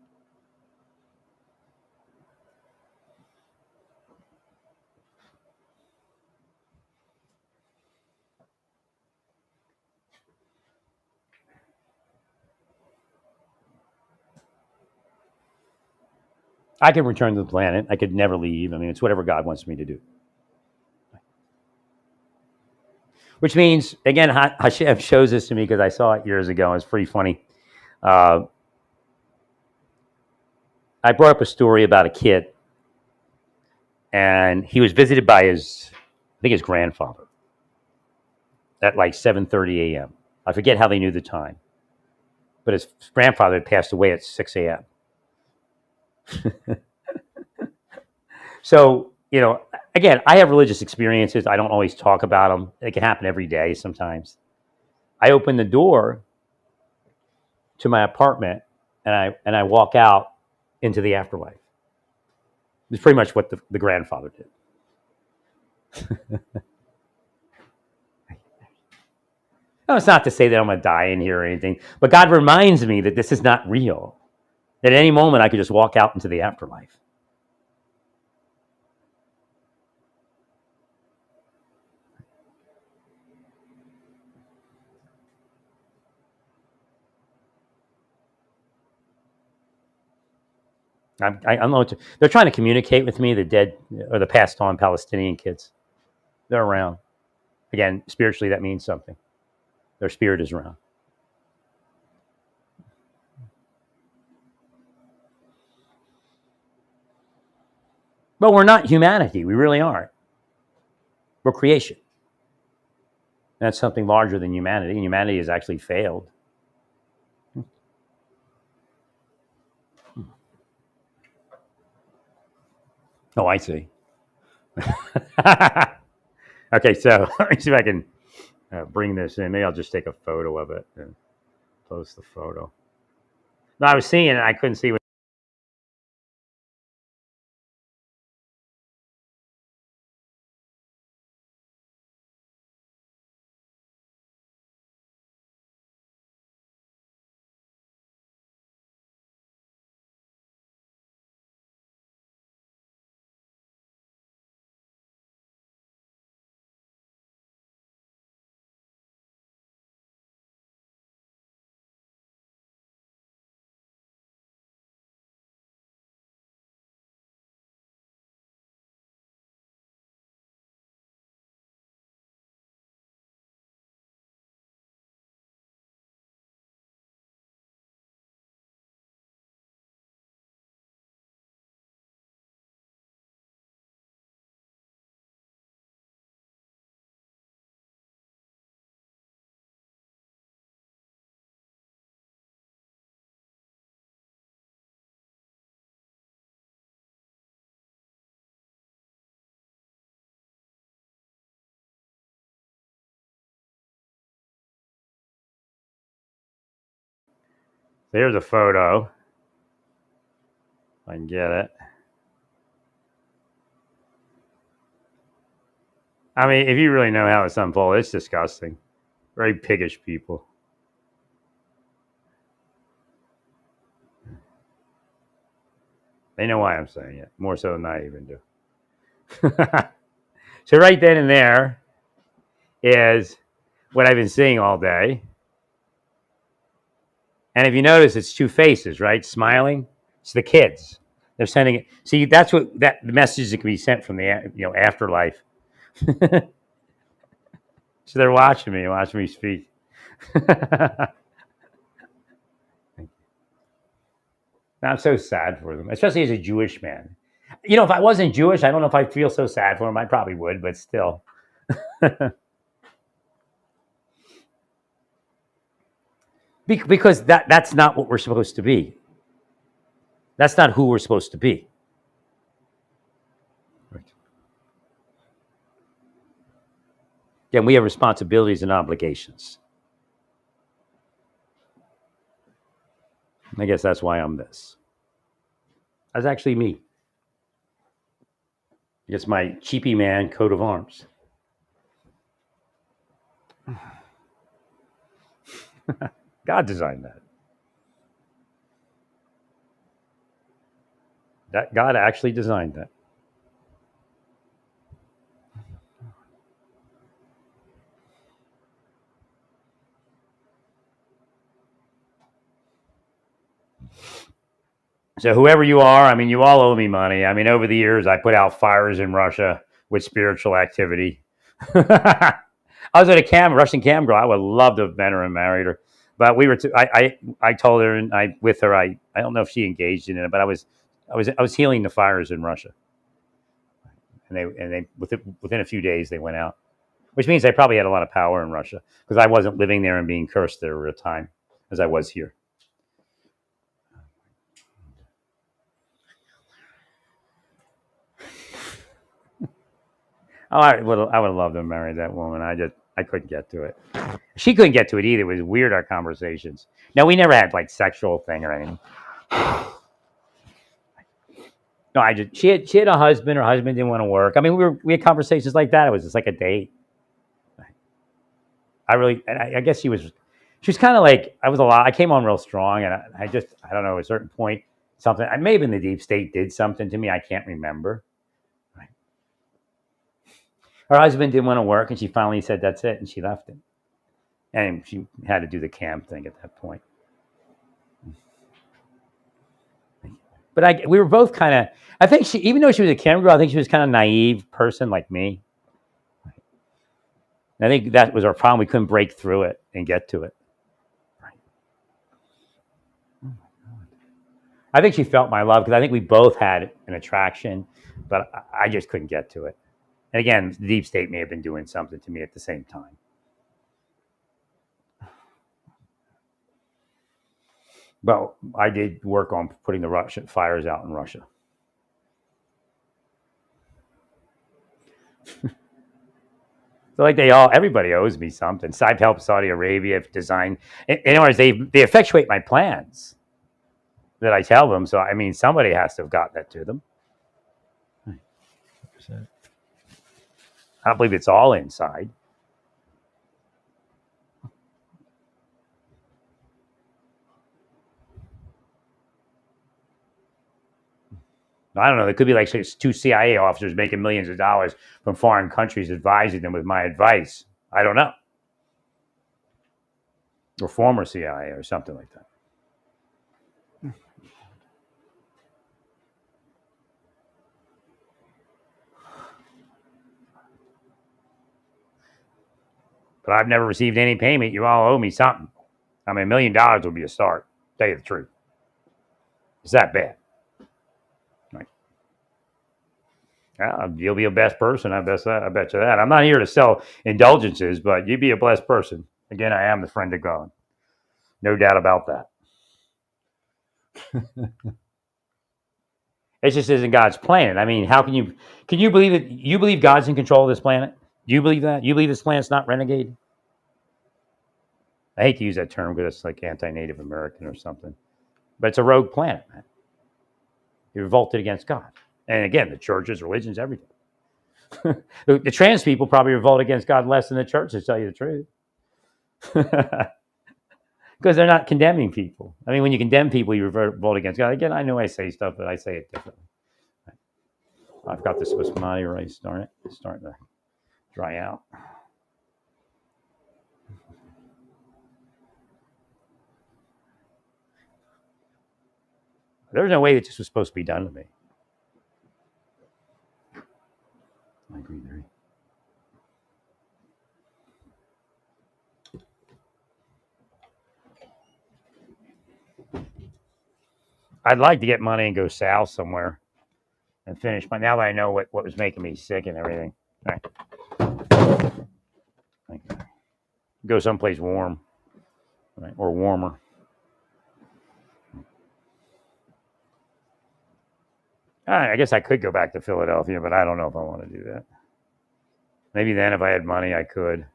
I can return to the planet. I could never leave. I mean, it's whatever God wants me to do. Which means, again, Hashem shows this to me because I saw it years ago. It's pretty funny. Uh, I brought up a story about a kid, and he was visited by his grandfather at like 7:30 a.m. I forget how they knew the time, but his grandfather had passed away at 6 a.m. So, again, I have religious experiences. I don't always talk about them. It can happen every day sometimes. I open the door to my apartment and I walk out into the afterlife. It's pretty much what the grandfather did. No, it's not to say that I'm going to die in here or anything, but God reminds me that this is not real. That at any moment I could just walk out into the afterlife. I don't know what they're trying to communicate with me, the dead or the passed on Palestinian kids. They're around. Again, spiritually, that means something. Their spirit is around. But we're not humanity. We really aren't. We're creation. That's something larger than humanity. And humanity has actually failed. Oh, I see. Okay, so let me see if I can bring this in. Maybe I'll just take a photo of it and post the photo. No, I was seeing it. I couldn't see what. There's a photo. If I can get it. I mean, if you really know how it's unfolded, it's disgusting. Very piggish people. They know why I'm saying it, more so than I even do. So right then and there is what I've been seeing all day. And if you notice, it's two faces, right? Smiling. It's the kids. They're sending it. See, that's what that the message that can be sent from the afterlife. So they're watching me speak. I'm so sad for them, especially as a Jewish man. If I wasn't Jewish, I don't know if I'd feel so sad for them. I probably would, but still. Because that's not what we're supposed to be. That's not who we're supposed to be. Right. Then we have responsibilities and obligations. I guess that's why I'm this. That's actually me. It's my cheapy man coat of arms. God designed that. That God actually designed that. So whoever you are, I mean, you all owe me money. I mean, over the years, I put out fires in Russia with spiritual activity. I was at a Russian cam girl. I would love to have met her and married her, but we were. I told her, and I with her. I don't know if she engaged in it, but I was healing the fires in Russia, and they within a few days they went out, which means I probably had a lot of power in Russia because I wasn't living there and being cursed there at a time as I was here. Oh, I would have loved to marry that woman. I couldn't get to it. She couldn't get to it either. It was weird, our conversations. No, we never had like sexual thing or anything. No, she had a husband. Her husband didn't want to work. I mean, we had conversations like that. It was just like a date. I guess she was kind of like I was a lot. I came on real strong, and I don't know, at a certain point something. I may have been the deep state did something to me. I can't remember. Her husband didn't want to work, and she finally said that's it, and she left him. And she had to do the camp thing at that point. But we were both kind of. I think she, even though she was a camp girl, I think she was kind of naive person like me. And I think that was our problem. We couldn't break through it and get to it. I think she felt my love because I think we both had an attraction, but I just couldn't get to it. And again, the deep state may have been doing something to me at the same time. But I did work on putting the Russian fires out in Russia. So like everybody owes me something. I've helped Saudi Arabia design. In other words, they effectuate my plans that I tell them. So I mean, somebody has to have got that to them. I don't believe it's all inside. I don't know. There could be like two CIA officers making millions of dollars from foreign countries advising them with my advice. I don't know. Or former CIA or something like that. But I've never received any payment. You all owe me something. I mean, $1 million would be a start. Tell you the truth. It's that bad. Right. You'll be a best person. I bet you that. I'm not here to sell indulgences, but you'd be a blessed person. Again, I am the friend of God. No doubt about that. It just isn't God's plan. I mean, how can you believe it? You believe God's in control of this planet? Do you believe that? You believe this planet's not renegade? I hate to use that term because it's like anti-Native American or something. But it's a rogue planet, man. You revolted against God. And again, the churches, religions, everything. The trans people probably revolt against God less than the church, to tell you the truth. because they're not condemning people. I mean, when you condemn people, you revolt against God. Again, I know I say stuff, but I say it differently. I've got this basmati rice, darn it. It's starting to dry out. There's no way that this was supposed to be done to me. I agree, Larry. I'd like to get money and go south somewhere and finish. But now that I know what was making me sick and everything, right. Go someplace warm, right, or warmer. I guess I could go back to Philadelphia, but I don't know if I want to do that. Maybe then, if I had money, I could.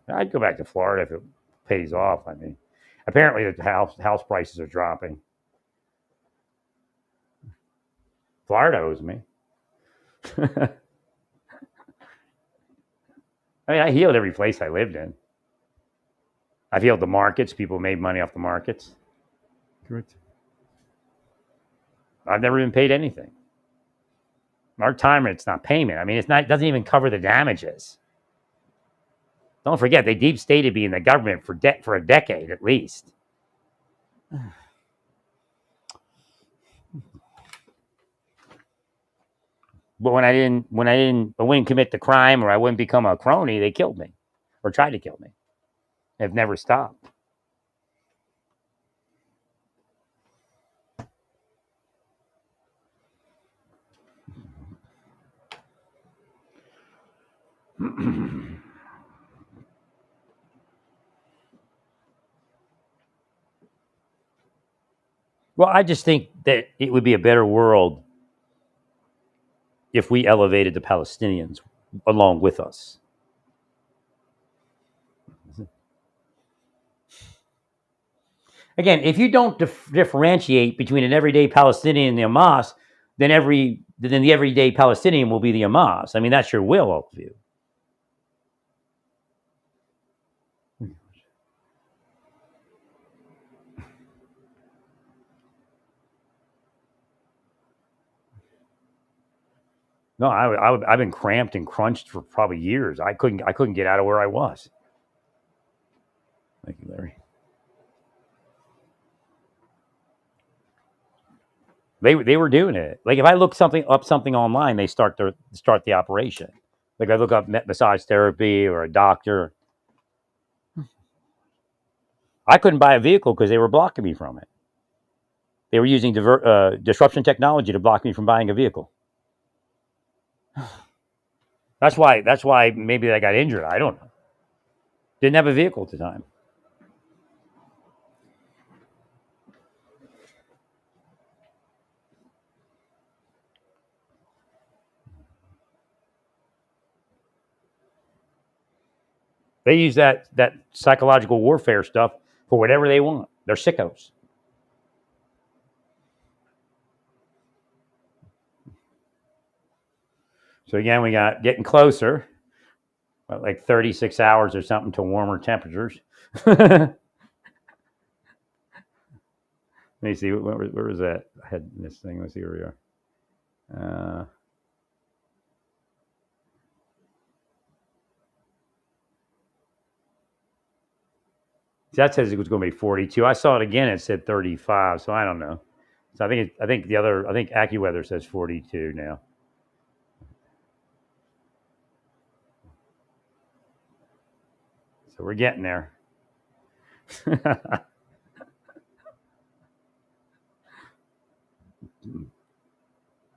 I'd go back to Florida if it pays off. I mean, apparently the house prices are dropping. Florida owes me. I mean, I healed every place I lived in. I've healed the markets. People made money off the markets. Correct. I've never been paid anything. Our time, it's not payment. I mean, it doesn't even cover the damages. Don't forget, they deep stated me in the government for a decade at least. But when I wouldn't commit the crime or I wouldn't become a crony, they killed me or tried to kill me. They've never stopped. Well, I just think that it would be a better world if we elevated the Palestinians along with us. Again, if you don't differentiate between an everyday Palestinian and the Hamas, then the everyday Palestinian will be the Hamas. I mean, that's your will of view. No, I've been cramped and crunched for probably years. I couldn't get out of where I was. Thank you, Larry. They were doing it. Like if I look something online, they start the operation. Like I look up massage therapy or a doctor. I couldn't buy a vehicle because they were blocking me from it. They were using disruption technology to block me from buying a vehicle. That's why maybe I got injured. I don't know. Didn't have a vehicle at the time. They use that psychological warfare stuff for whatever they want. They're sickos. So again, we got getting closer, like 36 hours or something to warmer temperatures. Let me see, where was that? I had this thing. Let's see where we are. That says it was going to be 42. I saw it again. It said 35. So I don't know. So I think AccuWeather says 42 now. So we're getting there.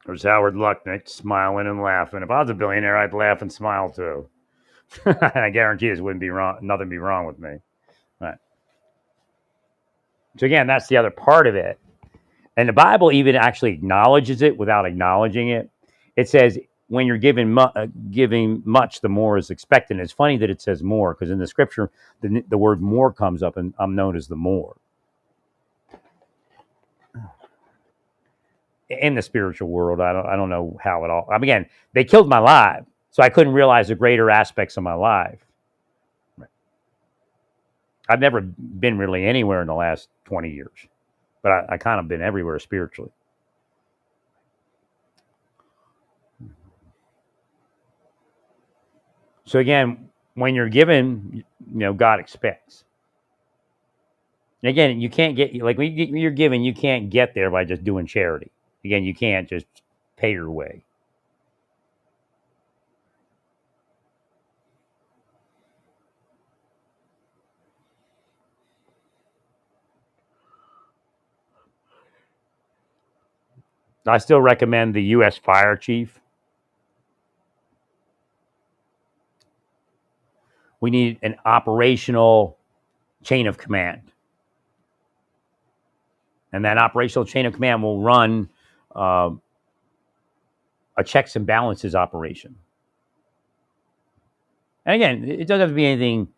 There's Howard Lucknick smiling and laughing. If I was a billionaire, I'd laugh and smile too. And I guarantee this wouldn't be wrong. Nothing be wrong with me. Right. So again, that's the other part of it. And the Bible even actually acknowledges it without acknowledging it. It says when you're giving much, the more is expected. And it's funny that it says more because in the scripture, the word more comes up, and I'm known as the more. In the spiritual world, I don't know how it all. I mean, again, they killed my life, so I couldn't realize the greater aspects of my life. I've never been really anywhere in the last 20 years, but I kind of been everywhere spiritually. So again, when you're given, God expects. And again, you can't get like when you're given, you can't get there by just doing charity. Again, you can't just pay your way. I still recommend the U.S. Fire Chief. We need an operational chain of command, and that operational chain of command will run uh, a checks and balances operation. And again, it doesn't have to be anything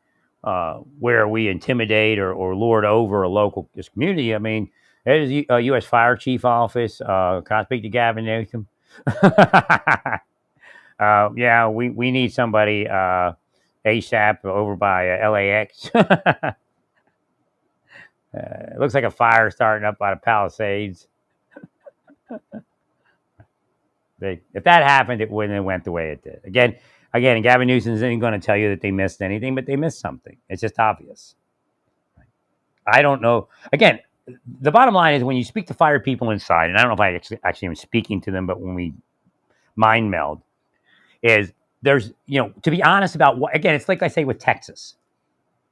where we intimidate or lord over a local community. I mean, there's a U.S. Fire Chief office. Can I speak to Gavin Newsom? Yeah, we need somebody ASAP over by LAX. It looks like a fire starting up by the Palisades. If that happened, it wouldn't have went the way it did. Again, Gavin Newsom isn't going to tell you that they missed anything, but they missed something. It's just obvious. I don't know. Again, the bottom line is when you speak to fire people inside, and I don't know if I actually am speaking to them, but when we mind meld, is there's, to be honest about what, again, it's like I say with Texas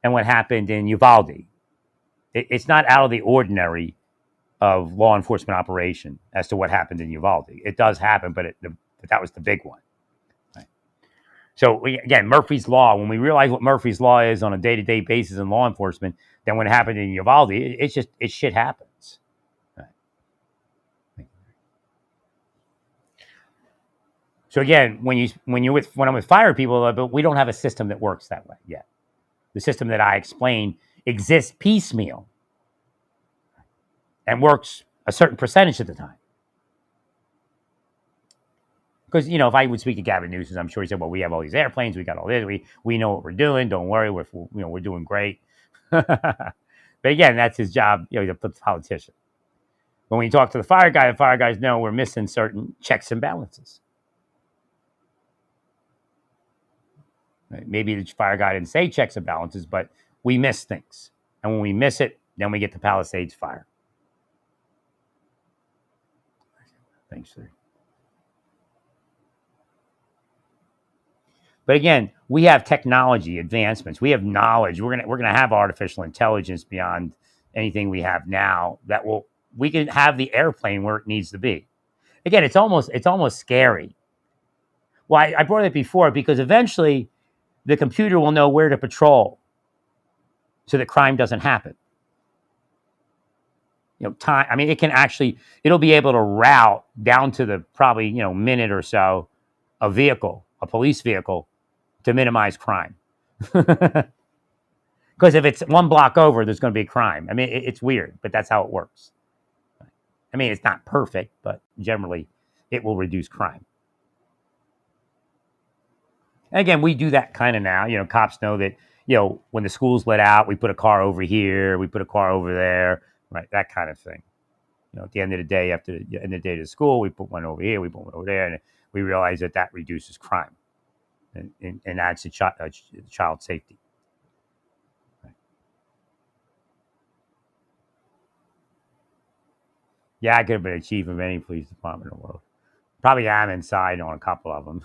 and what happened in Uvalde. It's not out of the ordinary of law enforcement operation as to what happened in Uvalde. It does happen, but that was the big one. Right? So again, Murphy's Law, when we realize what Murphy's Law is on a day-to-day basis in law enforcement, then when it happened in Uvalde, it shit happens. Right? So again, when I'm with fire people, but we don't have a system that works that way yet. The system that I explained exists piecemeal and works a certain percentage of the time. Because, if I would speak to Gavin Newsom, I'm sure he said, well, we have all these airplanes, we got all this, we know what we're doing, don't worry, we're doing great. But again, that's his job, he's a politician. When we talk to the fire guys know we're missing certain checks and balances. Right? Maybe the fire guy didn't say checks and balances, but we miss things. And when we miss it, then we get the Palisades fire. Thanks, sir. But again, we have technology advancements. We have knowledge. We're gonna have artificial intelligence beyond anything we have now. We can have the airplane where it needs to be. Again, it's almost scary. Well, I brought it before because eventually the computer will know where to patrol so that crime doesn't happen. Time. I mean, it'll be able to route down to the probably, minute or so a police vehicle to minimize crime. Because if it's one block over, there's going to be a crime. I mean, it's weird, but that's how it works. I mean, it's not perfect, but generally it will reduce crime. And again, we do that kind of now. Cops know that, when the school's let out, we put a car over here, we put a car over there, right? That kind of thing. At the end of the day, after the end of the day to school, we put one over here, we put one over there, and we realize that reduces crime and adds to child safety. Right. Yeah, I could have been a chief of any police department in the world. Probably am inside on a couple of them.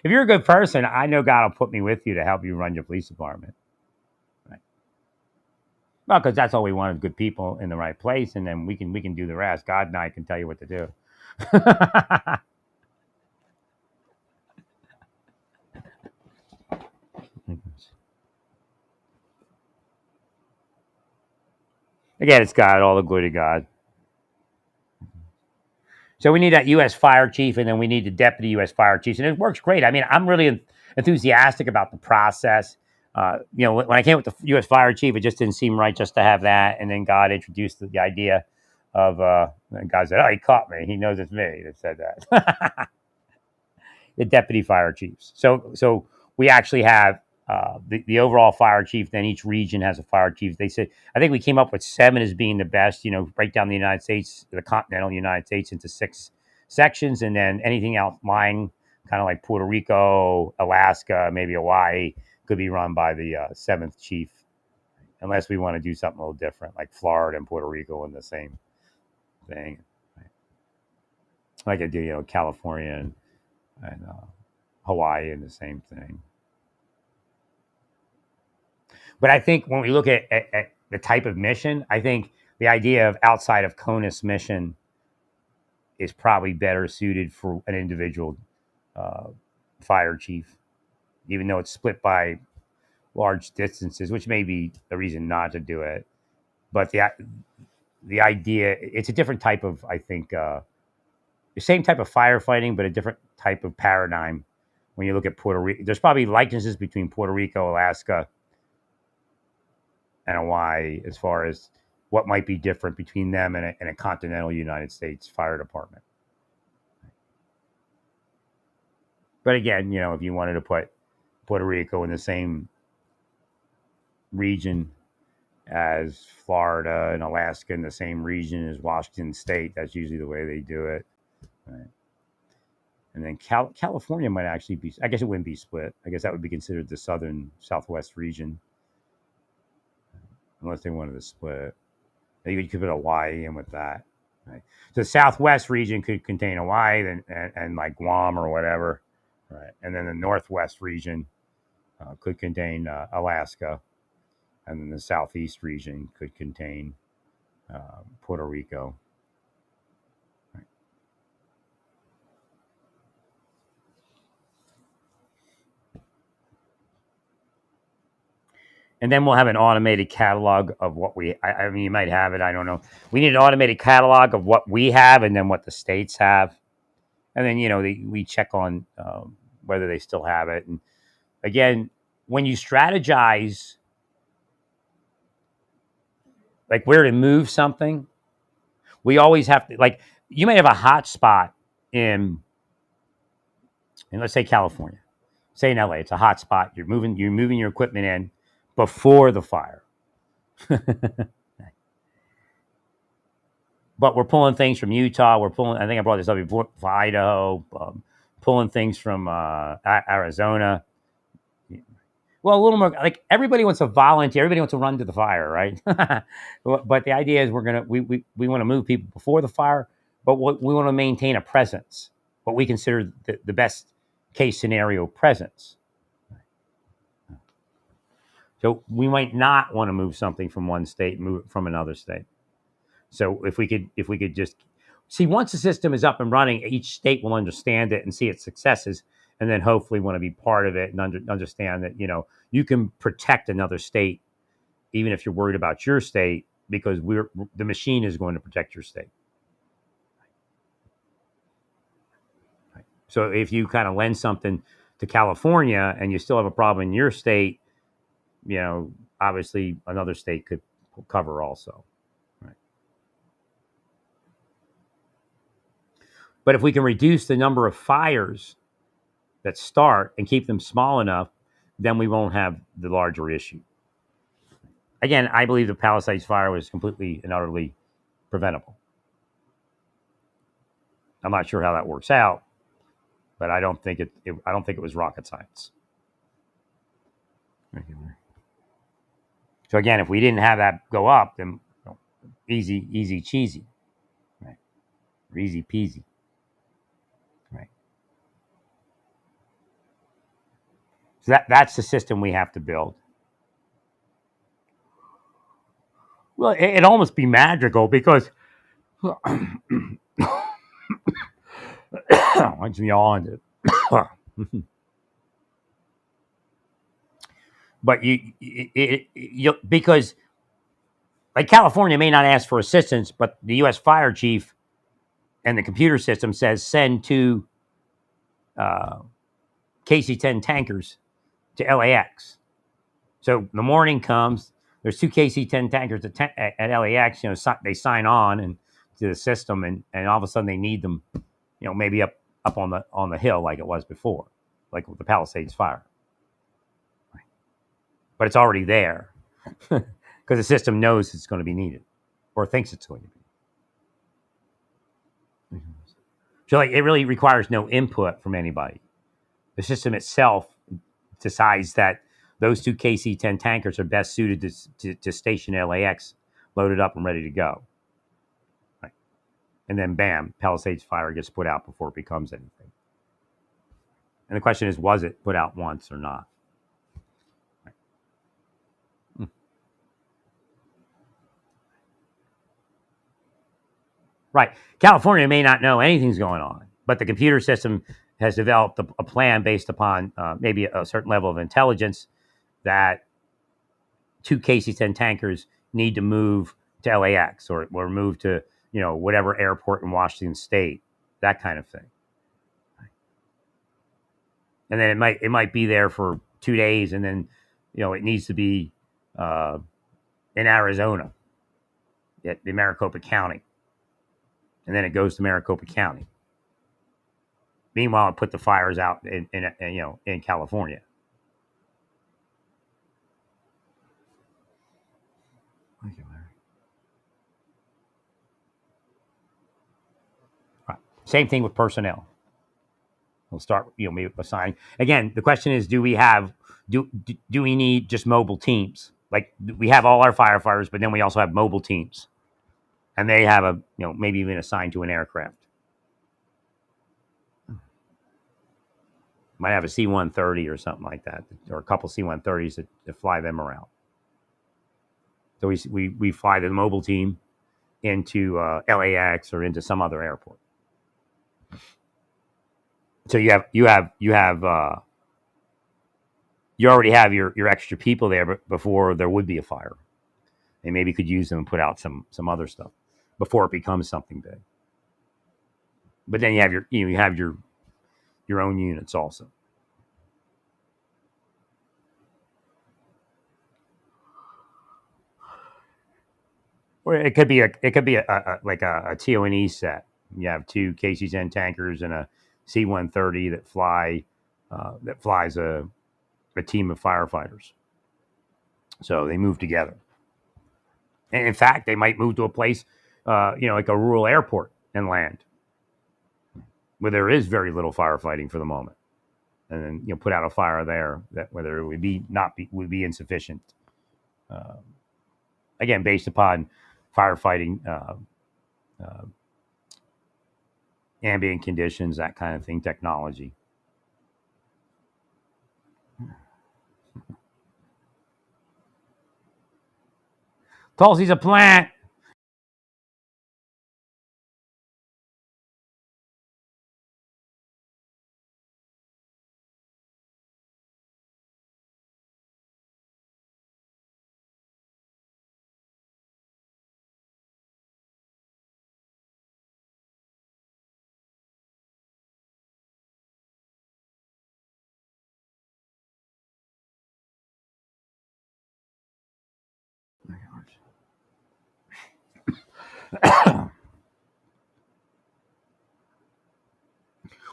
If you're a good person, I know God will put me with you to help you run your police department. Right. Well, because that's all we want is good people in the right place, and then we can do the rest. God and I can tell you what to do. Again, it's God, all the glory to God. So we need that U.S. fire chief, and then we need the deputy U.S. fire chiefs, and it works great. I mean, I'm really enthusiastic about the process. When I came with the U.S. fire chief, it just didn't seem right just to have that, and then God introduced the idea of, and God said, "Oh, he caught me. He knows it's me that said that." The deputy fire chiefs. So we actually have the overall fire chief. Then each region has a fire chief. They said, I think we came up with 7 as being the best. Break down the United States, the continental United States, into 6 sections, and then anything outlying, kind of like Puerto Rico, Alaska, maybe Hawaii, could be run by the 7th chief, unless we want to do something a little different, like Florida and Puerto Rico in the same thing. Like I do, California and Hawaii in the same thing. But I think when we look at the type of mission, I think the idea of outside of CONUS mission is probably better suited for an individual uh, fire chief, even though it's split by large distances, which may be the reason not to do it. But the idea, it's a different type of, I think, the same type of firefighting, but a different type of paradigm. When you look at Puerto Rico, there's probably likenesses between Puerto Rico, Alaska, and Hawaii as far as what might be different between them and a continental United States fire department. But again, if you wanted to put Puerto Rico in the same region as Florida and Alaska in the same region as Washington State, that's usually the way they do it. Right. And then California might actually be, I guess it wouldn't be split. I guess that would be considered the southern southwest region, unless they wanted to split. You could put Hawaii in with that. Right. So the southwest region could contain Hawaii and like Guam or whatever. Right. And then the northwest region could contain Alaska. And then the southeast region could contain Puerto Rico. Right. And then we'll have an automated catalog of what I mean, you might have it. I don't know. We need an automated catalog of what we have and then what the states have. And then, we check on whether they still have it. And again, when you strategize, like where to move something, we always have to, like, you may have a hot spot in let's say California, say in LA, it's a hot spot. You're moving your equipment in before the fire. But we're pulling things from Utah. I think I brought this up before, for Idaho, pulling things from Arizona. Well, a little more, like, everybody wants to volunteer. Everybody wants to run to the fire, right? But the idea is we want to move people before the fire, but we want to maintain a presence, what we consider the best case scenario presence. So we might not want to move something from one state, move it from another state. So if we could just see, once the system is up and running, each state will understand it and see its successes, and then hopefully want to be part of it and understand that you can protect another state even if you're worried about your state, because the machine is going to protect your state. Right. So if you kind of lend something to California and you still have a problem in your state, obviously another state could cover also. But if we can reduce the number of fires that start and keep them small enough, then we won't have the larger issue. Again, I believe the Palisades fire was completely and utterly preventable. I'm not sure how that works out, but I don't think it was rocket science. So again, if we didn't have that go up, then easy cheesy, right? Or easy peasy. So that's the system we have to build. Well, it'd almost be magical because I just yawned. But you because, like, California may not ask for assistance, but the U.S. fire chief and the computer system says send 2 KC-10 tankers to LAX. So the morning comes, there's 2 KC-10 tankers at LAX. They sign on and to the system, and all of a sudden they need them, maybe up on the hill like it was before, like with the Palisades fire. but it's already there because the system knows it's going to be needed or thinks it's going to be. So like it really requires no input from anybody. The system itself decides that those two KC-10 tankers are best suited to station LAX, loaded up and ready to go. Right. And then bam, Palisades fire gets put out before it becomes anything. And the question is, was it put out once or not? Right. Right. California may not know anything's going on, but the computer system has developed a plan based upon maybe a certain level of intelligence that two KC-10 tankers need to move to LAX or move to whatever airport in Washington State, that kind of thing. And then it might be there for 2 days, and then it needs to be in Arizona at the Maricopa County, and then it goes to Maricopa County. Meanwhile, it put the fires out in California. Thank you, Larry. Right. Same thing with personnel. We'll start, maybe assigning. Again, the question is, do we need just mobile teams? Like we have all our firefighters, but then we also have mobile teams, and they have maybe even assigned to an aircraft. Might have a C-130 or something like that, or a couple C-130s that fly them around. So we fly the mobile team into LAX or into some other airport. So you already have your extra people there before there would be a fire. They maybe could use them and put out some other stuff before it becomes something big. But then you have your own units also. Or it could be a TO&E set. You have two KC-10 tankers and a C-130 that flies a team of firefighters. So they move together. And in fact, they might move to a place, like a rural airport and land where there is very little firefighting for the moment, and then put out a fire there that whether it would be insufficient. Again, based upon firefighting, ambient conditions, that kind of thing, technology. Tulsi's a plant.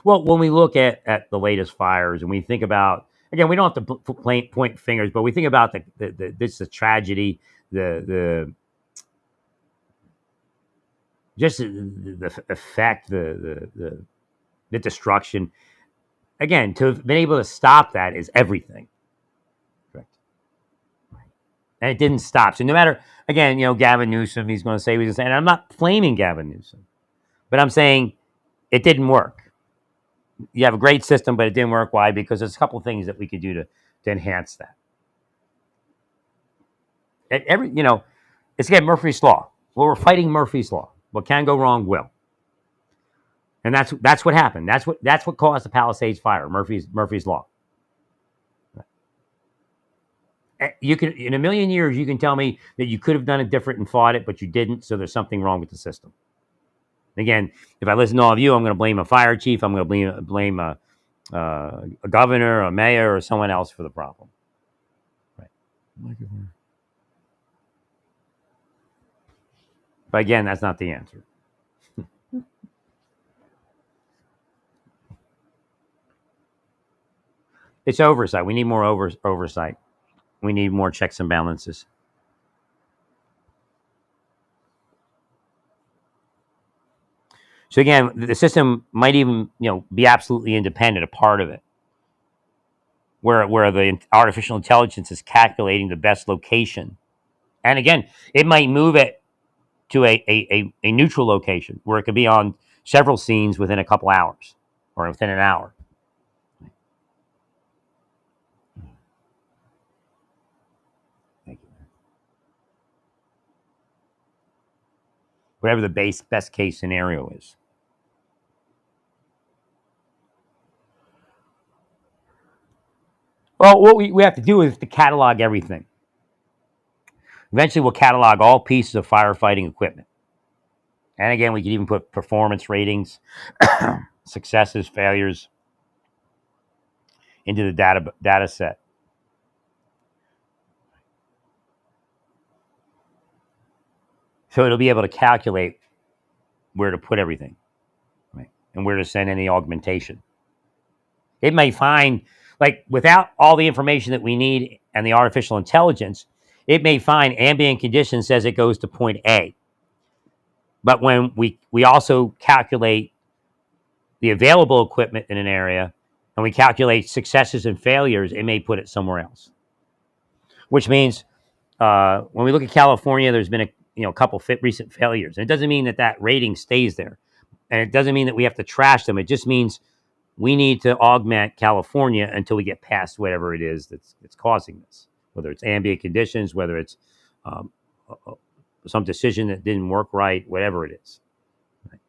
Well, when we look at the latest fires and we think about, again, we don't have to point fingers, but we think about the tragedy, the just the effect, the destruction. Again, to have been able to stop that is everything. Correct. And it didn't stop. So no matter, again, Gavin Newsom, he's going to say, and I'm not blaming Gavin Newsom, but I'm saying it didn't work. You have a great system, but it didn't work. Why? Because there's a couple of things that we could do to enhance that. It's again Murphy's Law. Well, we're fighting Murphy's Law. What can go wrong will. And that's what happened. That's what caused the Palisades fire. Murphy's Law. You can, in a million years, you can tell me that you could have done it different and fought it, but you didn't. So there's something wrong with the system. Again, if I listen to all of you, I'm going to blame a fire chief. I'm going to blame a governor, a mayor, or someone else for the problem. Right. But again, that's not the answer. It's oversight. We need more oversight. We need more checks and balances. So again, the system might even be absolutely independent, a part of it, where the artificial intelligence is calculating the best location. And again, it might move it to a neutral location where it could be on several scenes within a couple hours or within an hour. Thank you. Whatever the best case scenario is. Well, what we have to do is to catalog everything. Eventually, we'll catalog all pieces of firefighting equipment. And again, we can even put performance ratings, successes, failures into the data set. So it'll be able to calculate where to put everything, right? And where to send any augmentation. It may find, like, without all the information that we need and the artificial intelligence, it may find ambient conditions says it goes to point A. But when we also calculate the available equipment in an area and we calculate successes and failures, it may put it somewhere else. Which means when we look at California, there's been a couple recent failures. And it doesn't mean that rating stays there. And it doesn't mean that we have to trash them. It just means we need to augment California until we get past whatever it is that's causing this, whether it's ambient conditions, whether it's um, some decision that didn't work right, whatever it is. Right?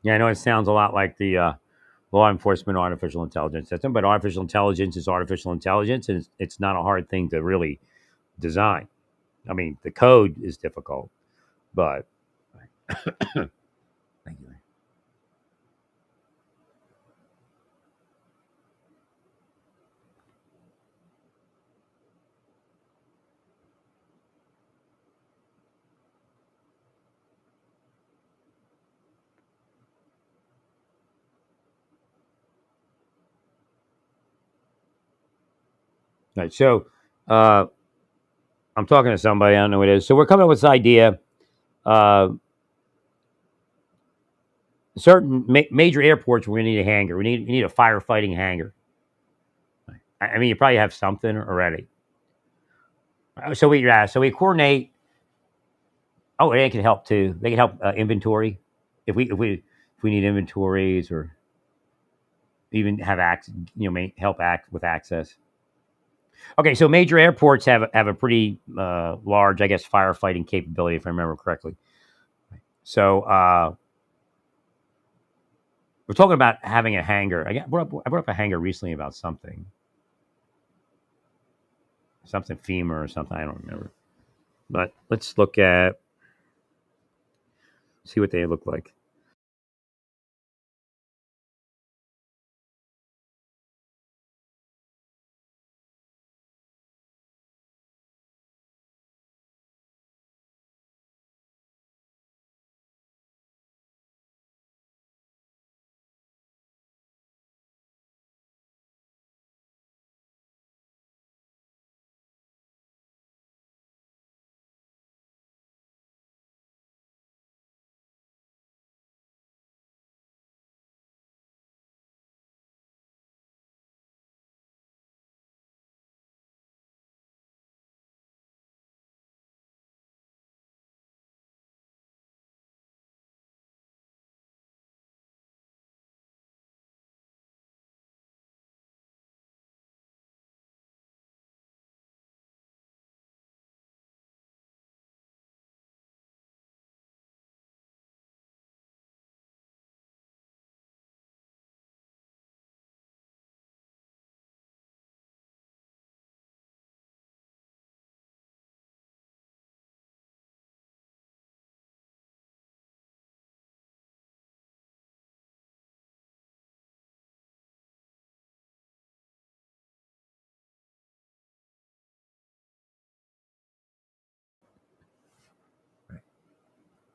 Yeah, I know it sounds a lot like the law enforcement artificial intelligence system, but artificial intelligence is artificial intelligence, and it's not a hard thing to really design. I mean, the code is difficult, but thank you. Right. So I'm talking to somebody. I don't know what it is. So we're coming up with this idea. Uh, certain major airports, we're going to need a hangar. We need a firefighting hangar. I mean, you probably have something already. So we coordinate. Oh, they can help too. They can help inventory if we need inventories or even have access. Help act with access. Okay, so major airports have a pretty large, I guess, firefighting capability, if I remember correctly. So we're talking about having a hangar. I brought up a hangar recently about something FEMA or something. I don't remember. But let's see what they look like.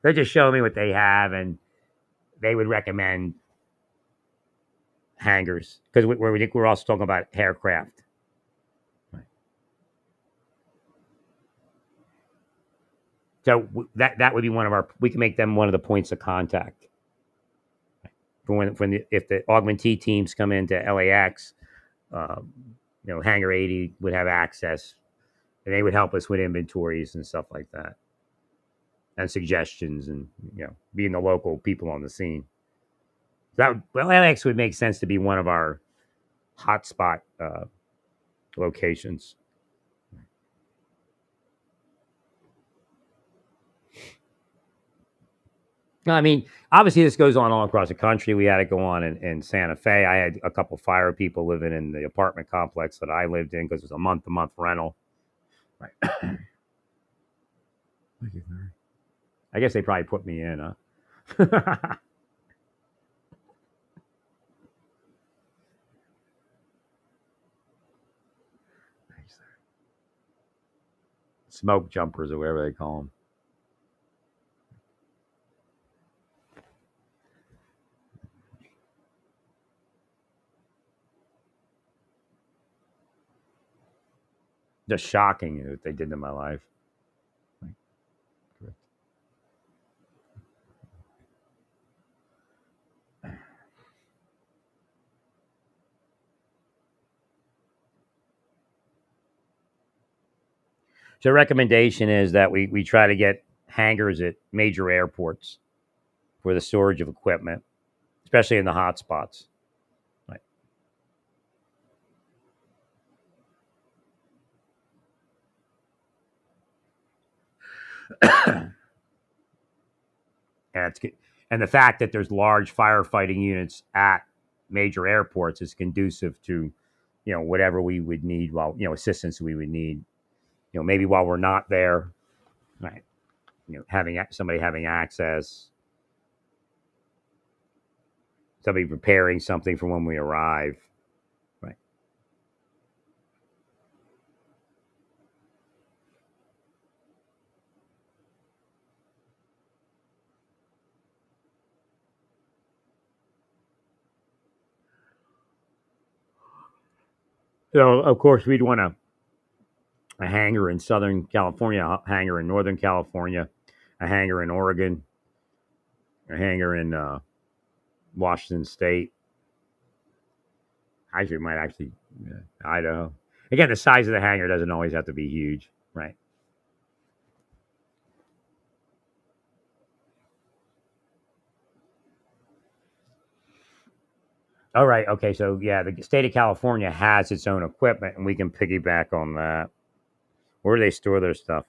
They just show me what they have, and they would recommend hangers because we're also talking about aircraft. So that would be one of our. We can make them one of the points of contact for if the augmentee teams come into LAX. Um, Hangar 80 would have access, and they would help us with inventories and stuff like that, and suggestions, and being the local people on the scene. LAX would make sense to be one of our hotspot locations. I mean, obviously, this goes on all across the country. We had it go on in Santa Fe. I had a couple fire people living in the apartment complex that I lived in because it was a month-to-month rental. Right. I guess they probably put me in, huh? Smoke jumpers or whatever they call them. Just shocking what they did to my life. So, recommendation is that we try to get hangars at major airports for the storage of equipment, especially in the hot spots. Right. And it's and the fact that there's large firefighting units at major airports is conducive to whatever we would need, while assistance we would need, maybe while we're not there. Right. Having somebody having access, somebody preparing something for when we arrive. Right. So of course we'd want a hangar in Southern California, a hangar in Northern California, a hangar in Oregon, a hangar in Washington State. Actually, might actually Idaho. Again, the size of the hangar doesn't always have to be huge, right? All right. Okay. So yeah, the state of California has its own equipment, and we can piggyback on that. Where do they store their stuff?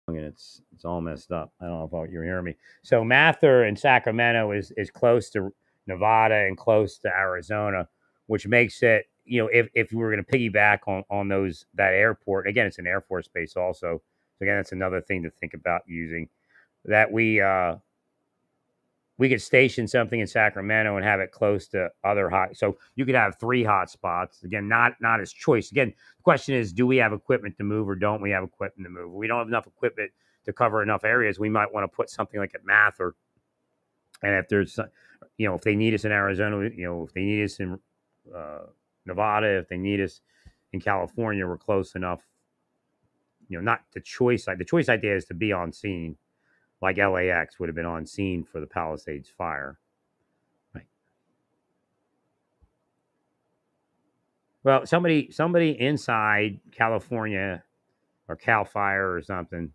and it's all messed up. I don't know if you're hearing me. So Mather in Sacramento is close to Nevada and close to Arizona, which makes it, if we were going to piggyback on those, that airport, again, it's an Air Force base also. So again, that's another thing to think about using, that we could station something in Sacramento and have it close to other hot. So you could have 3 hot spots. Again, not as choice. Again, the question is, do we have equipment to move or don't we have equipment to move? If we don't have enough equipment to cover enough areas, we might want to put something like at Mather. And if there's, if they need us in Arizona, if they need us in Nevada, if they need us in California, we're close enough. Not the choice. The choice idea is to be on scene, like LAX would have been on scene for the Palisades fire. Right. Well, somebody inside California or Cal Fire or something,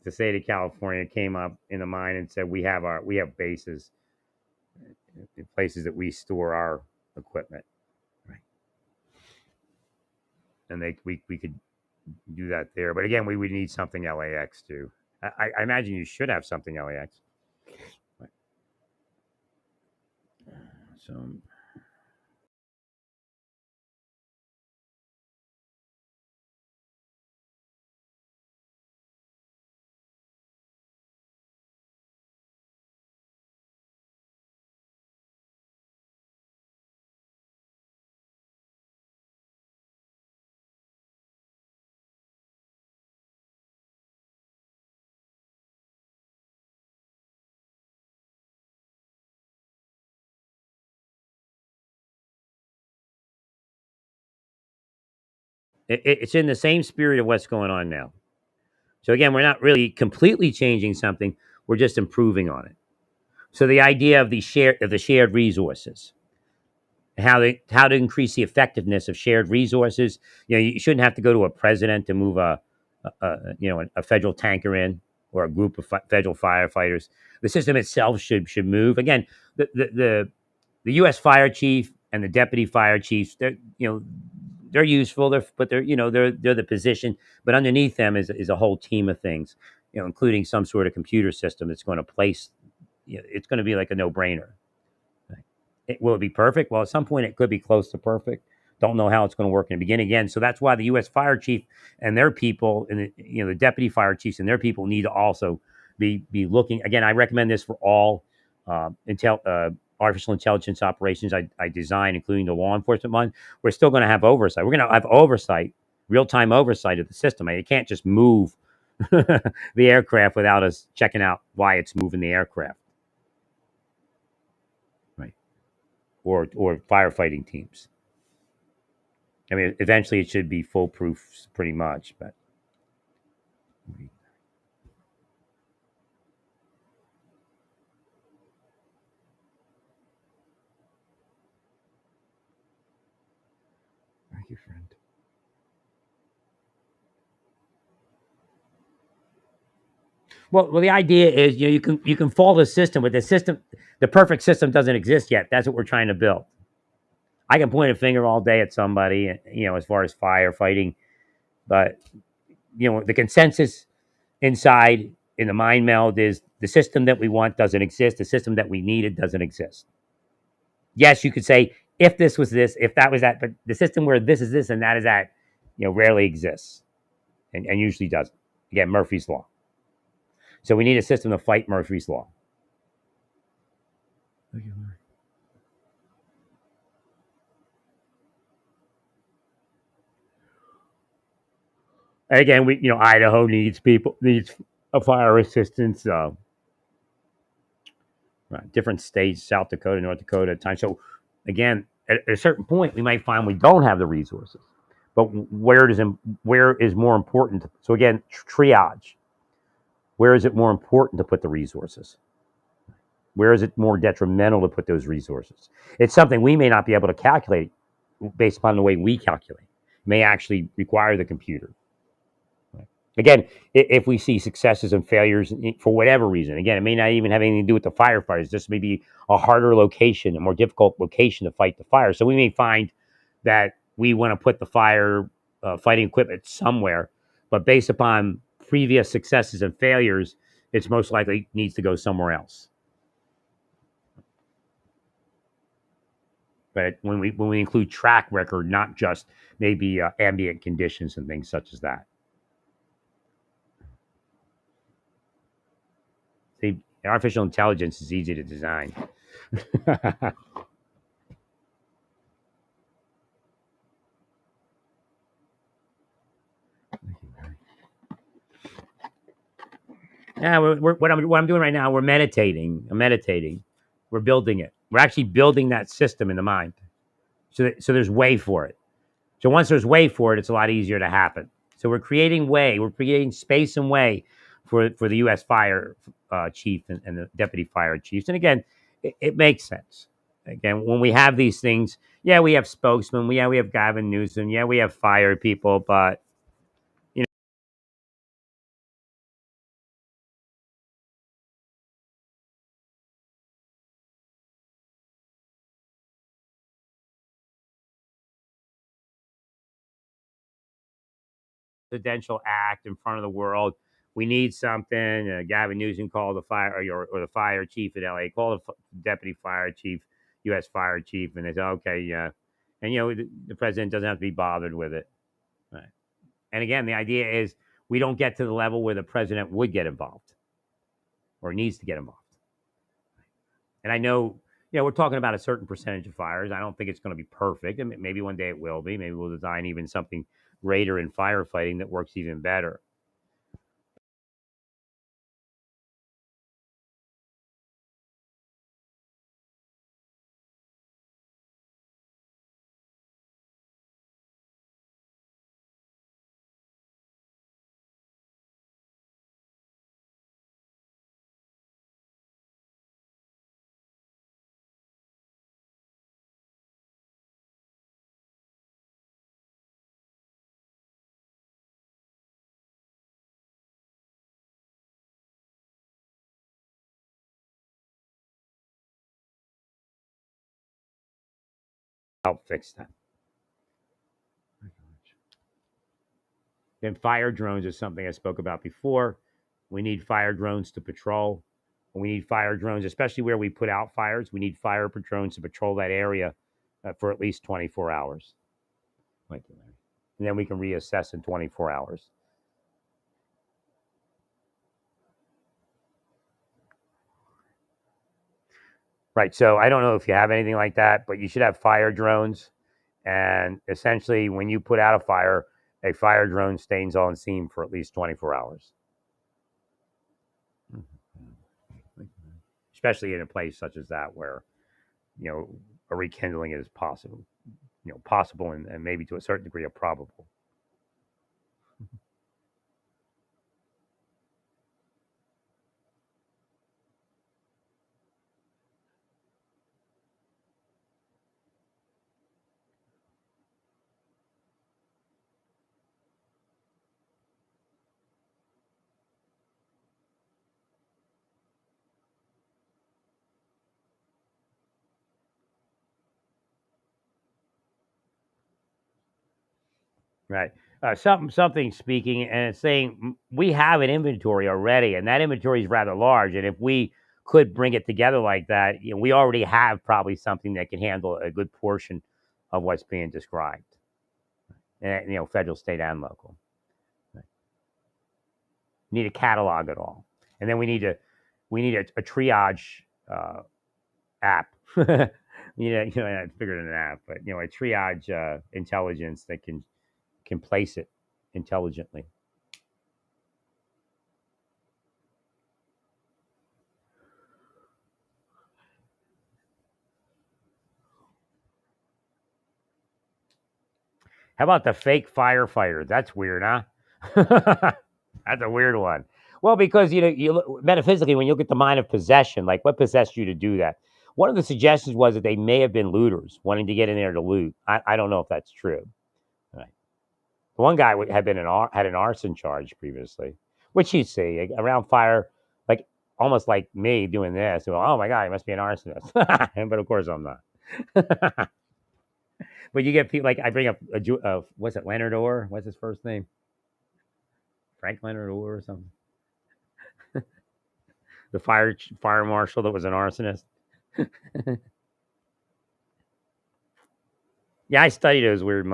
the state of California, came up in the mine and said we have bases, places that we store our equipment, right? And we could do that there, but again, we would need something LAX too. I imagine you should have something LAX. Right. So. It's in the same spirit of what's going on now. So again, we're not really completely changing something; we're just improving on it. So the idea of the shared resources, how to increase the effectiveness of shared resources. You shouldn't have to go to a president to move a federal tanker in, or a group of federal firefighters. The system itself should move. Again, the U.S. fire chief and the deputy fire chiefs, they're useful. They're the position, but underneath them is a whole team of things, including some sort of computer system that's going to place. It's going to be like a no brainer. Will it be perfect? Well, at some point it could be close to perfect. Don't know how it's going to work in the beginning again. So that's why the U.S. fire chief and their people, and the deputy fire chiefs and their people, need to also be looking. Again, I recommend this for all artificial intelligence operations I design, including the law enforcement one. We're still going to have oversight. We're going to have oversight, real time oversight of the system. You can't just move the aircraft without us checking out why it's moving the aircraft. Right. Or firefighting teams. I mean, eventually it should be foolproof, pretty much. But thank you, friend. Well, the idea is, you can fault a system, but the perfect system doesn't exist yet. That's what we're trying to build. I can point a finger all day at somebody, as far as firefighting, but the consensus inside in the mind meld is the system that we want doesn't exist. The system that we needed doesn't exist. Yes, you could say if this was this, if that was that, but the system where this is this and that is that, rarely exists, and usually doesn't. Again, Murphy's law. So we need a system to fight Murphy's law. And again, Idaho needs a fire assistance. Right, different states, South Dakota, North Dakota, at times. So again, at a certain point, we might find we don't have the resources. But where is more important? So again, triage. Where is it more important to put the resources? Where is it more detrimental to put those resources? It's something we may not be able to calculate based upon the way we calculate. It may actually require the computer. Again, if we see successes and failures for whatever reason, again, it may not even have anything to do with the firefighters. This may be a harder location, a more difficult location to fight the fire. So we may find that we want to put the fire fighting equipment somewhere, but based upon previous successes and failures, it's most likely needs to go somewhere else. But when we include track record, not just maybe ambient conditions and things such as that. See, artificial intelligence is easy to design. Yeah, what I'm doing right now, we're meditating. I'm meditating. We're building it. We're actually building that system in the mind. So there's way for it. So once there's way for it, it's a lot easier to happen. So we're creating way. We're creating space and way for the U.S. fire chief and the deputy fire chiefs. And again, it makes sense. Again, when we have these things, yeah, we have spokesmen. We have Gavin Newsom. Yeah, we have fire people, but presidential act in front of the world. We need something. Gavin Newsom called the fire or the fire chief at LA, called the deputy fire chief, U.S. fire chief, and they said, okay, yeah. And, the president doesn't have to be bothered with it. Right. And again, the idea is we don't get to the level where the president would get involved or needs to get involved. And I know, we're talking about a certain percentage of fires. I don't think it's going to be perfect. And maybe one day it will be. Maybe we'll design even something greater in firefighting that works even better. Help fix that. Then fire drones is something I spoke about before. We need fire drones to patrol. We need fire drones, especially where we put out fires. We need fire drones to patrol that area for at least 24 hours. Thank you, Larry. And then we can reassess in 24 hours. Right. So I don't know if you have anything like that, but you should have fire drones. And essentially, when you put out a fire drone stays on scene for at least 24 hours. Especially in a place such as that where, a rekindling is possible, possible and maybe to a certain degree of probable. Right. Something speaking, and it's saying we have an inventory already, and that inventory is rather large. And if we could bring it together like that, we already have probably something that can handle a good portion of what's being described. And, federal, state, and local. Right. We need to catalog it all, and then we need a triage app. I figured an app, but a triage intelligence that can place it intelligently. How about the fake firefighter? That's weird, huh? That's a weird one. Well, because you look, metaphysically, when you look at the mind of possession, like what possessed you to do that? One of the suggestions was that they may have been looters wanting to get in there to loot. I don't know if that's true. Right. One guy had an arson charge previously, which you see around fire, like almost like me doing this. Well, oh my god, he must be an arsonist, but of course I'm not. But you get people like I bring up what's it, Leonard Orr? What's his first name? Frank Leonard Orr or something. The fire marshal that was an arsonist. Yeah, I studied those weird.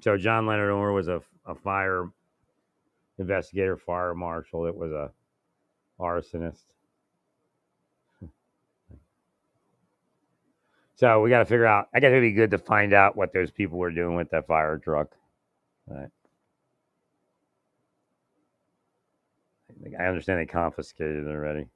So John Leonard Orr was a fire investigator, fire marshal. It was a arsonist. So we got to figure out. I guess it'd be good to find out what those people were doing with that fire truck. Right. I understand they confiscated it already.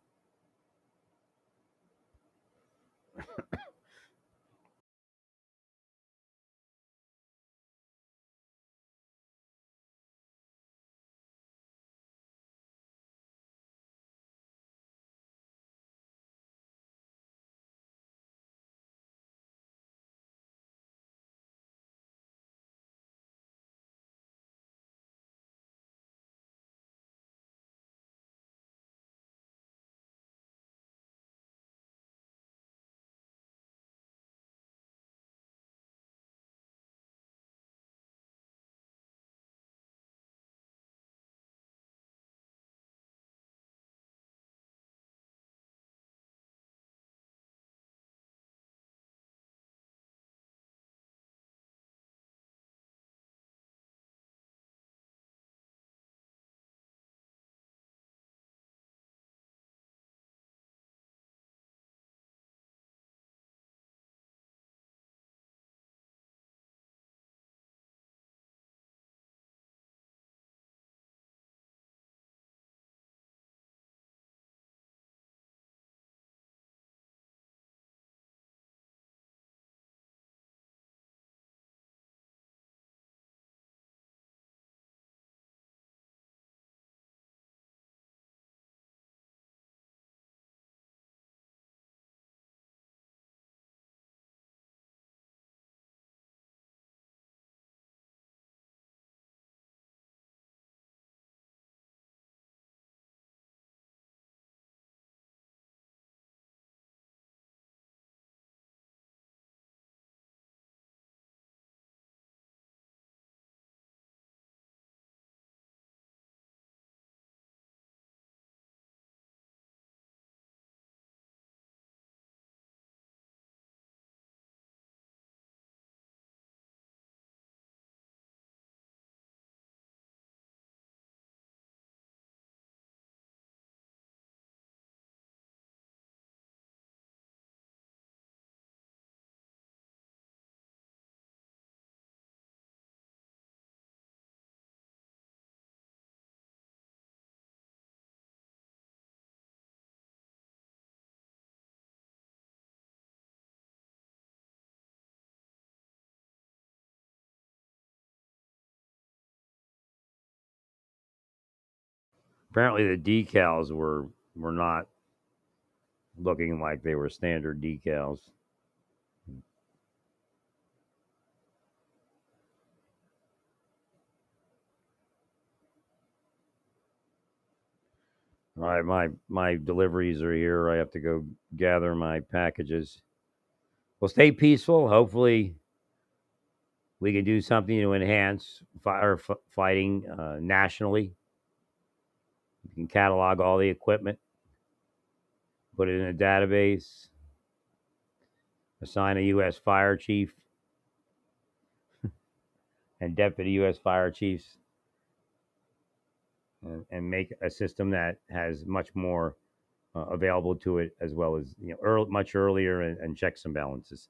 Apparently, the decals were not looking like they were standard decals. All right, my deliveries are here. I have to go gather my packages. Well, stay peaceful. Hopefully, we can do something to enhance fighting nationally. You can catalog all the equipment, put it in a database, assign a U.S. fire chief and deputy U.S. fire chiefs, and make a system that has much more available to it, as well as much earlier, and checks and balances.